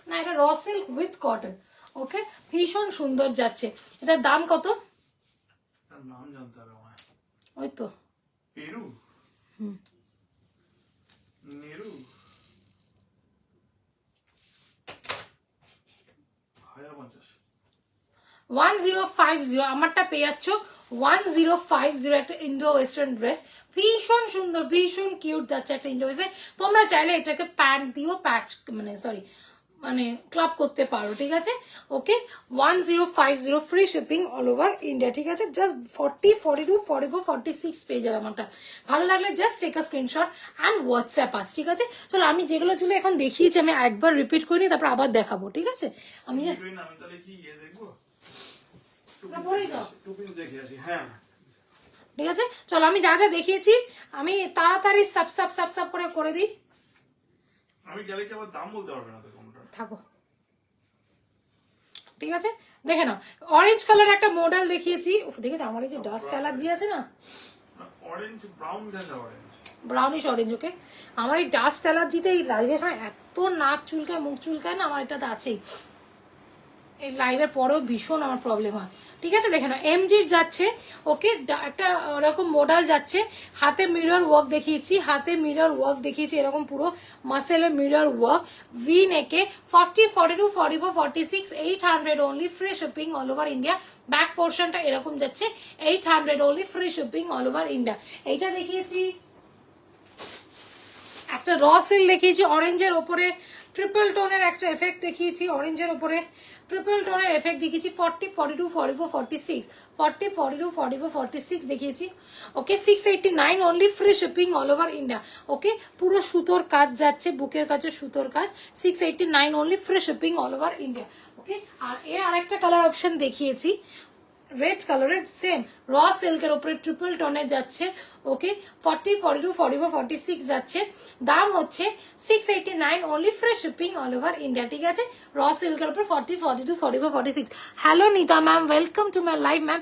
না এটা র সিল্ক উইথ কটন, ওকে, ভীষণ সুন্দর যাচ্ছে। এটার দাম কত? তার নাম জানতে হবে আমার। ওই তো পেরু, নেরু, 1050, আমারটা পেয়ে যাচ্ছ 1050, একটা ইন্ডো ওয়েস্টার্ন ড্রেস, ভীষণ সুন্দর, ভীষণ কিউট যাচ্ছে একটা ইন্ডো ওয়েস্টার্ন। তোমরা চাইলে এটাকে প্যান্ট দিয়েও প্যাচ, মানে সরি মানে ক্লাব করতে পারো, ঠিক আছে। ওকে, 1050 free shipping all over India, ঠিক আছে। জাস্ট 40, 42, 44, 46 পেয়ে যাবে আমারটা। ভালো লাগলে just take a screenshot and WhatsApp us, ঠিক আছে। চলো আমি যেগুলো এখন দেখিয়েছি আমি একবার রিপিট করে নিই, তারপর আবার দেখাবো, ঠিক আছে। আমি তাহলে কি দেখবো, দেখে আসি। হ্যাঁ ঠিক আছে, চলো আমি যা যা দেখিয়েছি আমি তাড়াতাড়ি সাব করে দিই। আমি গেলে কি আবার দাম বলতে পারবে না তো কোনটা থাকো, ঠিক আছে। দেখে নাও, অরেঞ্জ কালার একটা মডেল দেখিয়েছি। দেখেছো আমার এই যে ডাস্ট অ্যালার্জি আছে না, অরেঞ্জ ব্রাউন দেখা অরেঞ্জ ব্রাউনিশ অরেঞ্জ। ওকে, আমার এই ডাস্ট অ্যালার্জিতে এই লাইভের সময় এত নাক চুলকায় মুখ চুলকায় না, আমার এটাতে আছেই। এই লাইভের পরেও ভীষণ আমার প্রবলেম হয়, ঠিক আছে। দেখে না এমজির যাচ্ছে। ওকে, একটা এরকম মডেল যাচ্ছে, হাতে মিরর ওয়ার্ক দেখিয়েছি, হাতে মিরর ওয়ার্ক দেখিয়েছি, এরকম পুরো মাসেলে মিরর ওয়ার্ক, ভি নেকে, 40, 42, 44, 46, 800 only, free shipping all over India. Back পোর্শনটা এরকম যাচ্ছে, 800 only, free shipping all over India. এইটা দেখিয়েছি, একটা র সিল দেখিয়েছি অরেঞ্জের ওপরে, ট্রিপল টোনের একটা এফেক্ট দেখিয়েছি অরেঞ্জের ওপরে, ট্রিপল টোনের এফেক্ট দেখিয়েছি 40, 42, 44, 46, 40, 42, 44, 46 দেখিয়েছি। Okay, 689 only, free shipping all over India. Okay, পুরো সুতোর কাজ যাচ্ছে, বুকের কাছে সুতোর কাজ, 689 only, free shipping all over India. Okay, আর এর আরেকটা কালার অপশন দেখিয়েছি রেড কালারের, সেম র সিল্কের উপরে ট্রিপল টোনে যাচ্ছে। ওকে, 40, 42, 44, 46 যাচ্ছে, দাম হচ্ছে 689 only, free shipping all over India, ঠিক আছে। র সিল্কের উপর 40, 42, 44, 46। Hello Nita ma'am, welcome to my live ma'am.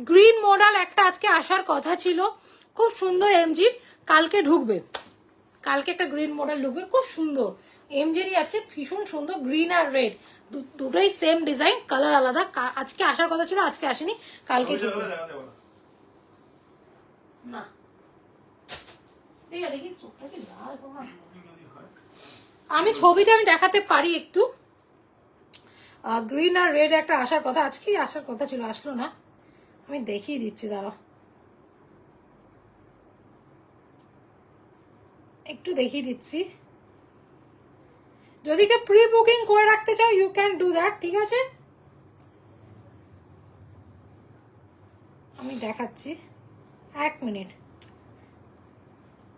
Green model একটা আজকে আসার কথা ছিল, খুব সুন্দর এমজি, কালকে ঢুকবে, কালকে একটা গ্রিন মডেল ঢুকবে, খুব সুন্দর এমজেরই আছে, ভীষণ সুন্দর, গ্রিন আর রেড দুটোই সেম ডিজাইন, কালার আলাদা। আজকে আসার কথা ছিল, আজকে আসেনি, কালকে ঢুকবে। না দেখি চোখটা কি লাল তোমার, আমি ছবিটা আমি দেখাতে পারি একটু। গ্রিন আর রেড একটা আসার কথা, আজকেই আসার কথা ছিল, আসলো না, আমি দেখিয়ে দিচ্ছি, দাঁড়াও একটু দেখিয়ে দিচ্ছি। যদি কেউ প্রি বুকিং করে রাখতে চাও ইউ ক্যান ডু দ্যাট, ঠিক আছে। আমি দেখাচ্ছি, এক মিনিট।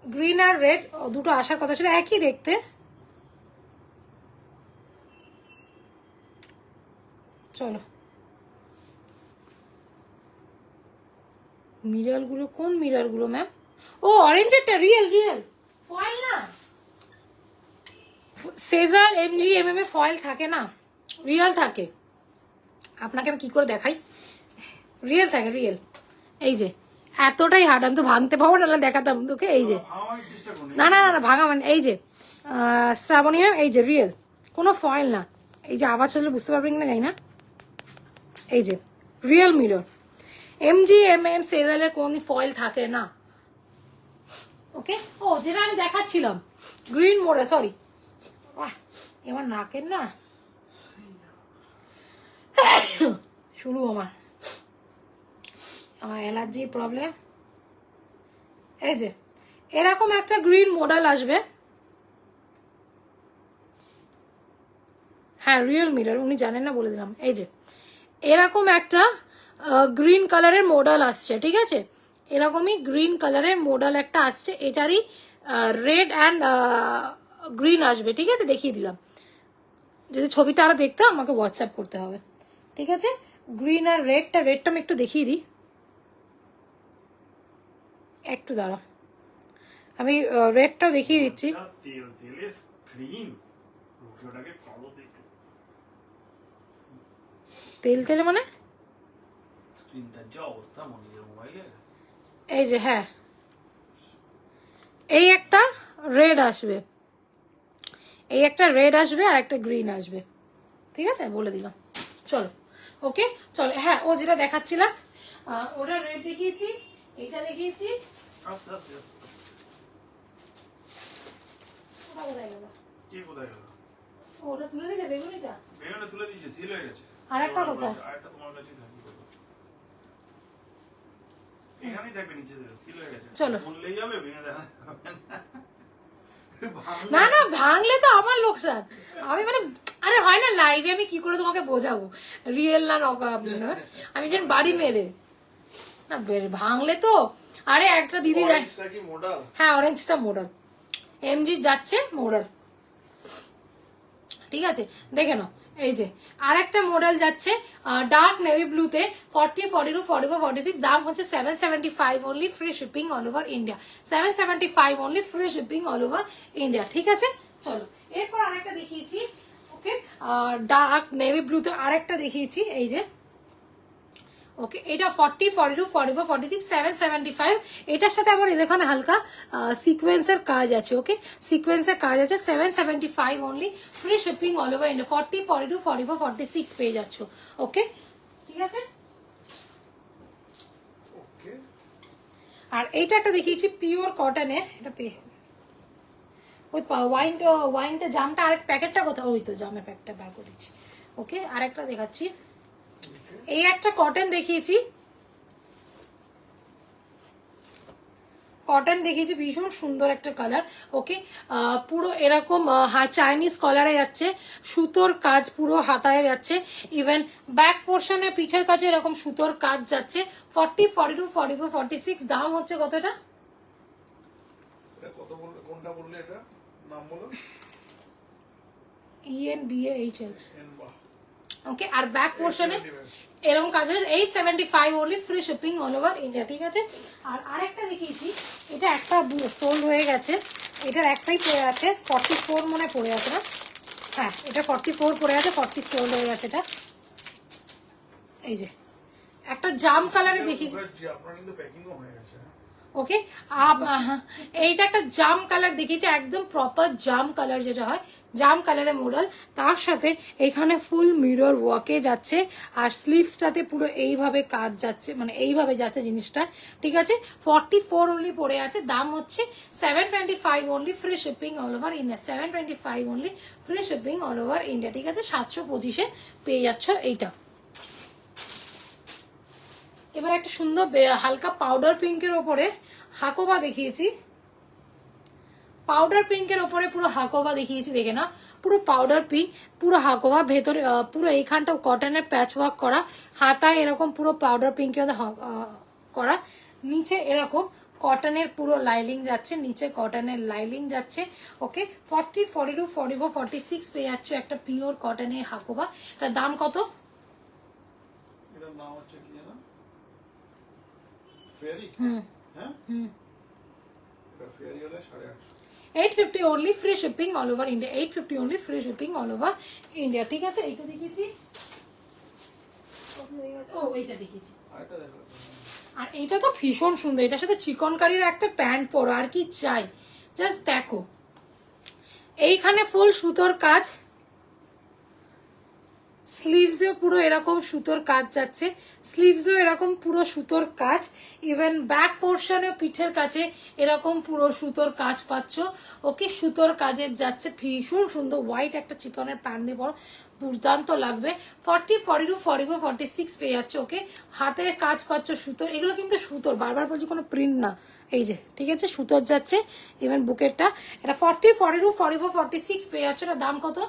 গ্রিন আর রেড দুটো আসার কথা ছিল, একই দেখতে। চলো, মিরর গুলো কোন মিরর গুলো ম্যাম? ও অরেঞ্জেরটা, রিয়েল রিয়েল ফয়েল না, সেজার এমজি এমএম এ ফয়েল থাকে না, রিয়েল থাকে। আপনাকে আমি কি করে দেখাই, রিয়েল থাকে, রিয়েল। এই যে এতটাই হার্ড, আমি তো ভাঙতে পারবো না, দেখাতাম তোকে। এই যে না না না ভাঙা, মানে এই যে শ্রাবণী ম্যাম, এই যে রিয়েল, কোনো ফয়েল না। এই যে আওয়াজ হলে বুঝতে পারবেন না, যাই না, এই যে রিয়েল মিরর, এমজি এমএম সেজারের কোনো ফয়েল থাকে না। ওকে, ও যেটা আমি দেখাচ্ছিলাম গ্রিন মোড়ে, সরি এবার নাকের না শুরু, আমার অ্যালার্জির প্রবলেম। এই যে এরকম একটা গ্রিন মডেল আসবে, হ্যাঁ রিয়েল মিরর, উনি জানেন না বলে দিলাম। এই যে এরকম একটা গ্রিন কালারের মডেল আসছে, ঠিক আছে, এরকমই গ্রিন কালারের মডেল একটা আসছে, এটারই রেড অ্যান্ড গ্রিন আসবে, ঠিক আছে, দেখিয়ে দিলাম। যদি ছবিটা আরো দেখতে আমাকে হোয়াটসঅ্যাপ করতে হবে, ঠিক আছে। গ্রিন আর রেডটা, রেডটা আমি একটু দেখিয়ে দিই, একটু দাঁড়া, আমি রেডটাও দেখিয়ে দিচ্ছি। তেল তেলে মানে এই যে, হ্যাঁ এই একটা রেড আসবে, এই একটা রেড আসবে আর একটা গ্রিন আসবে, ঠিক আছে, বলে দিলাম। চলো ওকে, চলো, হ্যাঁ ও যেটা দেখাচ্ছিলাম ওটা রেড দেখিয়েছি, এটা দেখিয়েছি, ওটা তুলে দিলে, বেগুনিটা তুলে দিয়েছে, সিল হয়ে গেছে। আর একটা কথা, আরেকটা তোমার কাছে থাকবে, এখানেই থাকবে, নিচে সিল হয়ে গেছে, চলো বললেই হবে, ভেঙে দেখা না না ভাঙলে তো আমার লোকসান। আমি মানে আরে হয় না লাইভে আমি কি করে তোমাকে বোঝাবো রিয়েল না আমি যেন বাড়ি মেরে না ভাঙলে তো। আরে একটা দিদি হ্যাঁ অরেঞ্জটা মডেল এমজি যাচ্ছে মডেল, ঠিক আছে দেখে নাও। এই যে আর একটা মডেল যাচ্ছে ডার্ক নেভি ব্লুতে 40, 42, 44, 46, দাম হচ্ছে 775 only, free shipping all over India. 775 only, free shipping all over India, ঠিক আছে। চলো এরপর আরেকটা দেখিয়েছি, ওকে ডার্ক নেভি ব্লুতে আরেকটা দেখিয়েছি, এই যে ওকে এটা 40, 42, 44, 46, 775। এটার সাথে আবার এখানে হালকা সিকোয়েন্সের কাজ আছে, ওকে সিকোয়েন্সের কাজ আছে। 775 only, free shipping all over India. 40, 42, 44, 46 পেয়ে যাচ্ছ, ওকে ঠিক আছে। আর এইটা একটা দেখিয়েছি পিওর কটনের, এটা ওই ওয়াইনটা জামটা আরেক প্যাকেটটা কোথাও, ওই তো জামের প্যাকেটটা বার করেছি, ওকে আরেকটা দেখাচ্ছি। এই একটা কটন দেখিয়েছি, কটন দেখিয়েছি ভীষণ সুন্দর একটা কালার, ওকে পুরো এরকম চাইনিজ কলারে যাচ্ছে, সুতোর কাজ পুরো হাতায় যাচ্ছে, ইভেন ব্যাক পোর্শনে পিঠের কাছে এরকম সুতোর কাজ যাচ্ছে। 40, 42, 44, 46, দাম হচ্ছে কতটা কত বললে, কোনটা বললে, এটা নাম বলো। ENBAHL, ওকে আর ব্যাক পোর্শনে এরকম কাজ আছে। 875 only, free shipping all over India, ঠিক আছে। আর আরেকটা দেখিয়েছি, এটা একটা সোল্ড হয়ে গেছে, এটার একটাই পড়ে আছে, 44 মনে পড়ে আছে না, হ্যাঁ এটা 44 পড়ে আছে, 40 সোল্ড হয়ে গেছে এটা। এই যে একটা জাম কালারে দেখিয়েছি, আপনার কিন্তু প্যাকিংও হয়ে গেছে, ওকে এইটা একটা জাম কালার দেখিয়েছি, একদম প্রপার জাম কালার যেটা হয়, জাম কালারের মডেল। তার সাথে এখানে ফুল মিরর ওয়ার্কে যাচ্ছে, আর স্লিভসটাতে পুরো এইভাবে কাজ যাচ্ছে, মানে এইভাবে যাচ্ছে জিনিসটা, ঠিক আছে। 44 অনলি পড়ে আছে, দাম হচ্ছে 725 only, free shipping all over India. 725 only, free shipping all over India, ঠিক আছে। 725 পেয়ে যাচ্ছ এইটা। এবার একটা সুন্দর হালকা পাউডার পিঙ্কের ওপরে হাকোবা দেখিয়েছি, পাউডার পিঙ্কের ওপরে পুরো হাকোবা দেখিয়েছি, দেখে না পুরো পাউডার পিঙ্ক, পুরো হাকোবা, ভেতরে পুরো এইখানটা কটনের প্যাচ ওয়ার্ক করা, হাতায় এরকম পুরো পাউডার পিঙ্কের করা, নিচে এরকম কটনের পুরো লাইলিং যাচ্ছে, নিচে কটনের লাইলিং যাচ্ছে, ওকে। 40, 42, 44, 46 পেয়ে যাচ্ছ একটা পিওর কটনের হাকোবা। এটার দাম কত? এটার নাম হচ্ছে কি জানো, ফেয়ারি, হ্যাঁ এটা ফেয়ারি হলে 850। 850 only, free shipping all over India. 850 only, free shipping all over India, ঠিক আছে। এইটা দেখিয়েছি, ও এইটা দেখিয়েছি, আর এইটা তো ভীষণ সুন্দর, এটার সাথে চিকনকারির একটা প্যান্ট পরো, আর কি চাই, জাস্ট দেখো এইখানে ফুল সুতোর কাজ, স্লিভসেও পুরো এরকম সুতোর কাজ যাচ্ছে, স্লিভসেও এরকম পুরো সুতোর কাজ, ইভেন ব্যাক পোর্শনে পিঠের কাছে এরকম পুরো সুতোর কাজ পাচ্ছ, ওকে সুতোর কাজের যাচ্ছে, ভীষণ সুন্দর। হোয়াইট একটা চিকনের প্যান্ট দিয়ে পরো, দুর্দান্ত লাগবে। 40, 42, 44, 46 পেয়ে যাচ্ছে, ওকে হাতের কাজ পাচ্ছ সুতোর, এগুলো কিন্তু সুতোর, বারবার বলছি কোনো প্রিন্ট না, এই যে ঠিক আছে সুতোর যাচ্ছে। ইভেন বুকেটটা এটা 40, 42, 44, 46 পেয়ে যাচ্ছে। এটা দাম কত?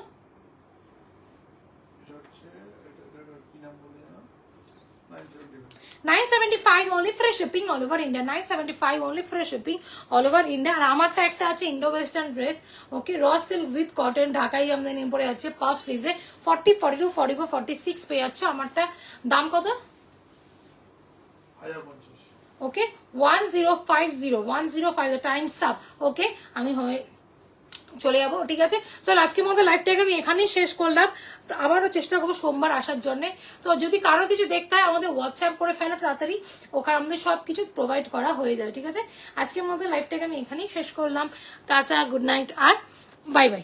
975 only, free shipping all over India. 975 only, free shipping all over India. আর আমারটা একটা আছে Indo western dress, okay raw silk with cotton, ঢাকাই আমদানি পরে যাচ্ছে, পাফ স্লিভসে 40, 42, 44, 46 পেয়ে যাচ্ছে। আমারটা দাম কত? 1050, ওকে 1050, 1050 টাইমস আপ, ওকে আমি হয়ে চলে যাবো, ঠিক আছে। চলো আজকের মতো লাইভটাকে আমি এখানেই শেষ করলাম, আবারও চেষ্টা করবো সোমবার আসার জন্য। তো যদি কারো কিছু দেখতে হয় আমাদের হোয়াটসঅ্যাপ করে ফেলো তাড়াতাড়ি, ওখানে আমাদের সবকিছু প্রোভাইড করা হয়ে যাবে, ঠিক আছে। আজকের মতো লাইভটাকে আমি এখানেই শেষ করলাম, টাটা, গুড নাইট আর বাই বাই।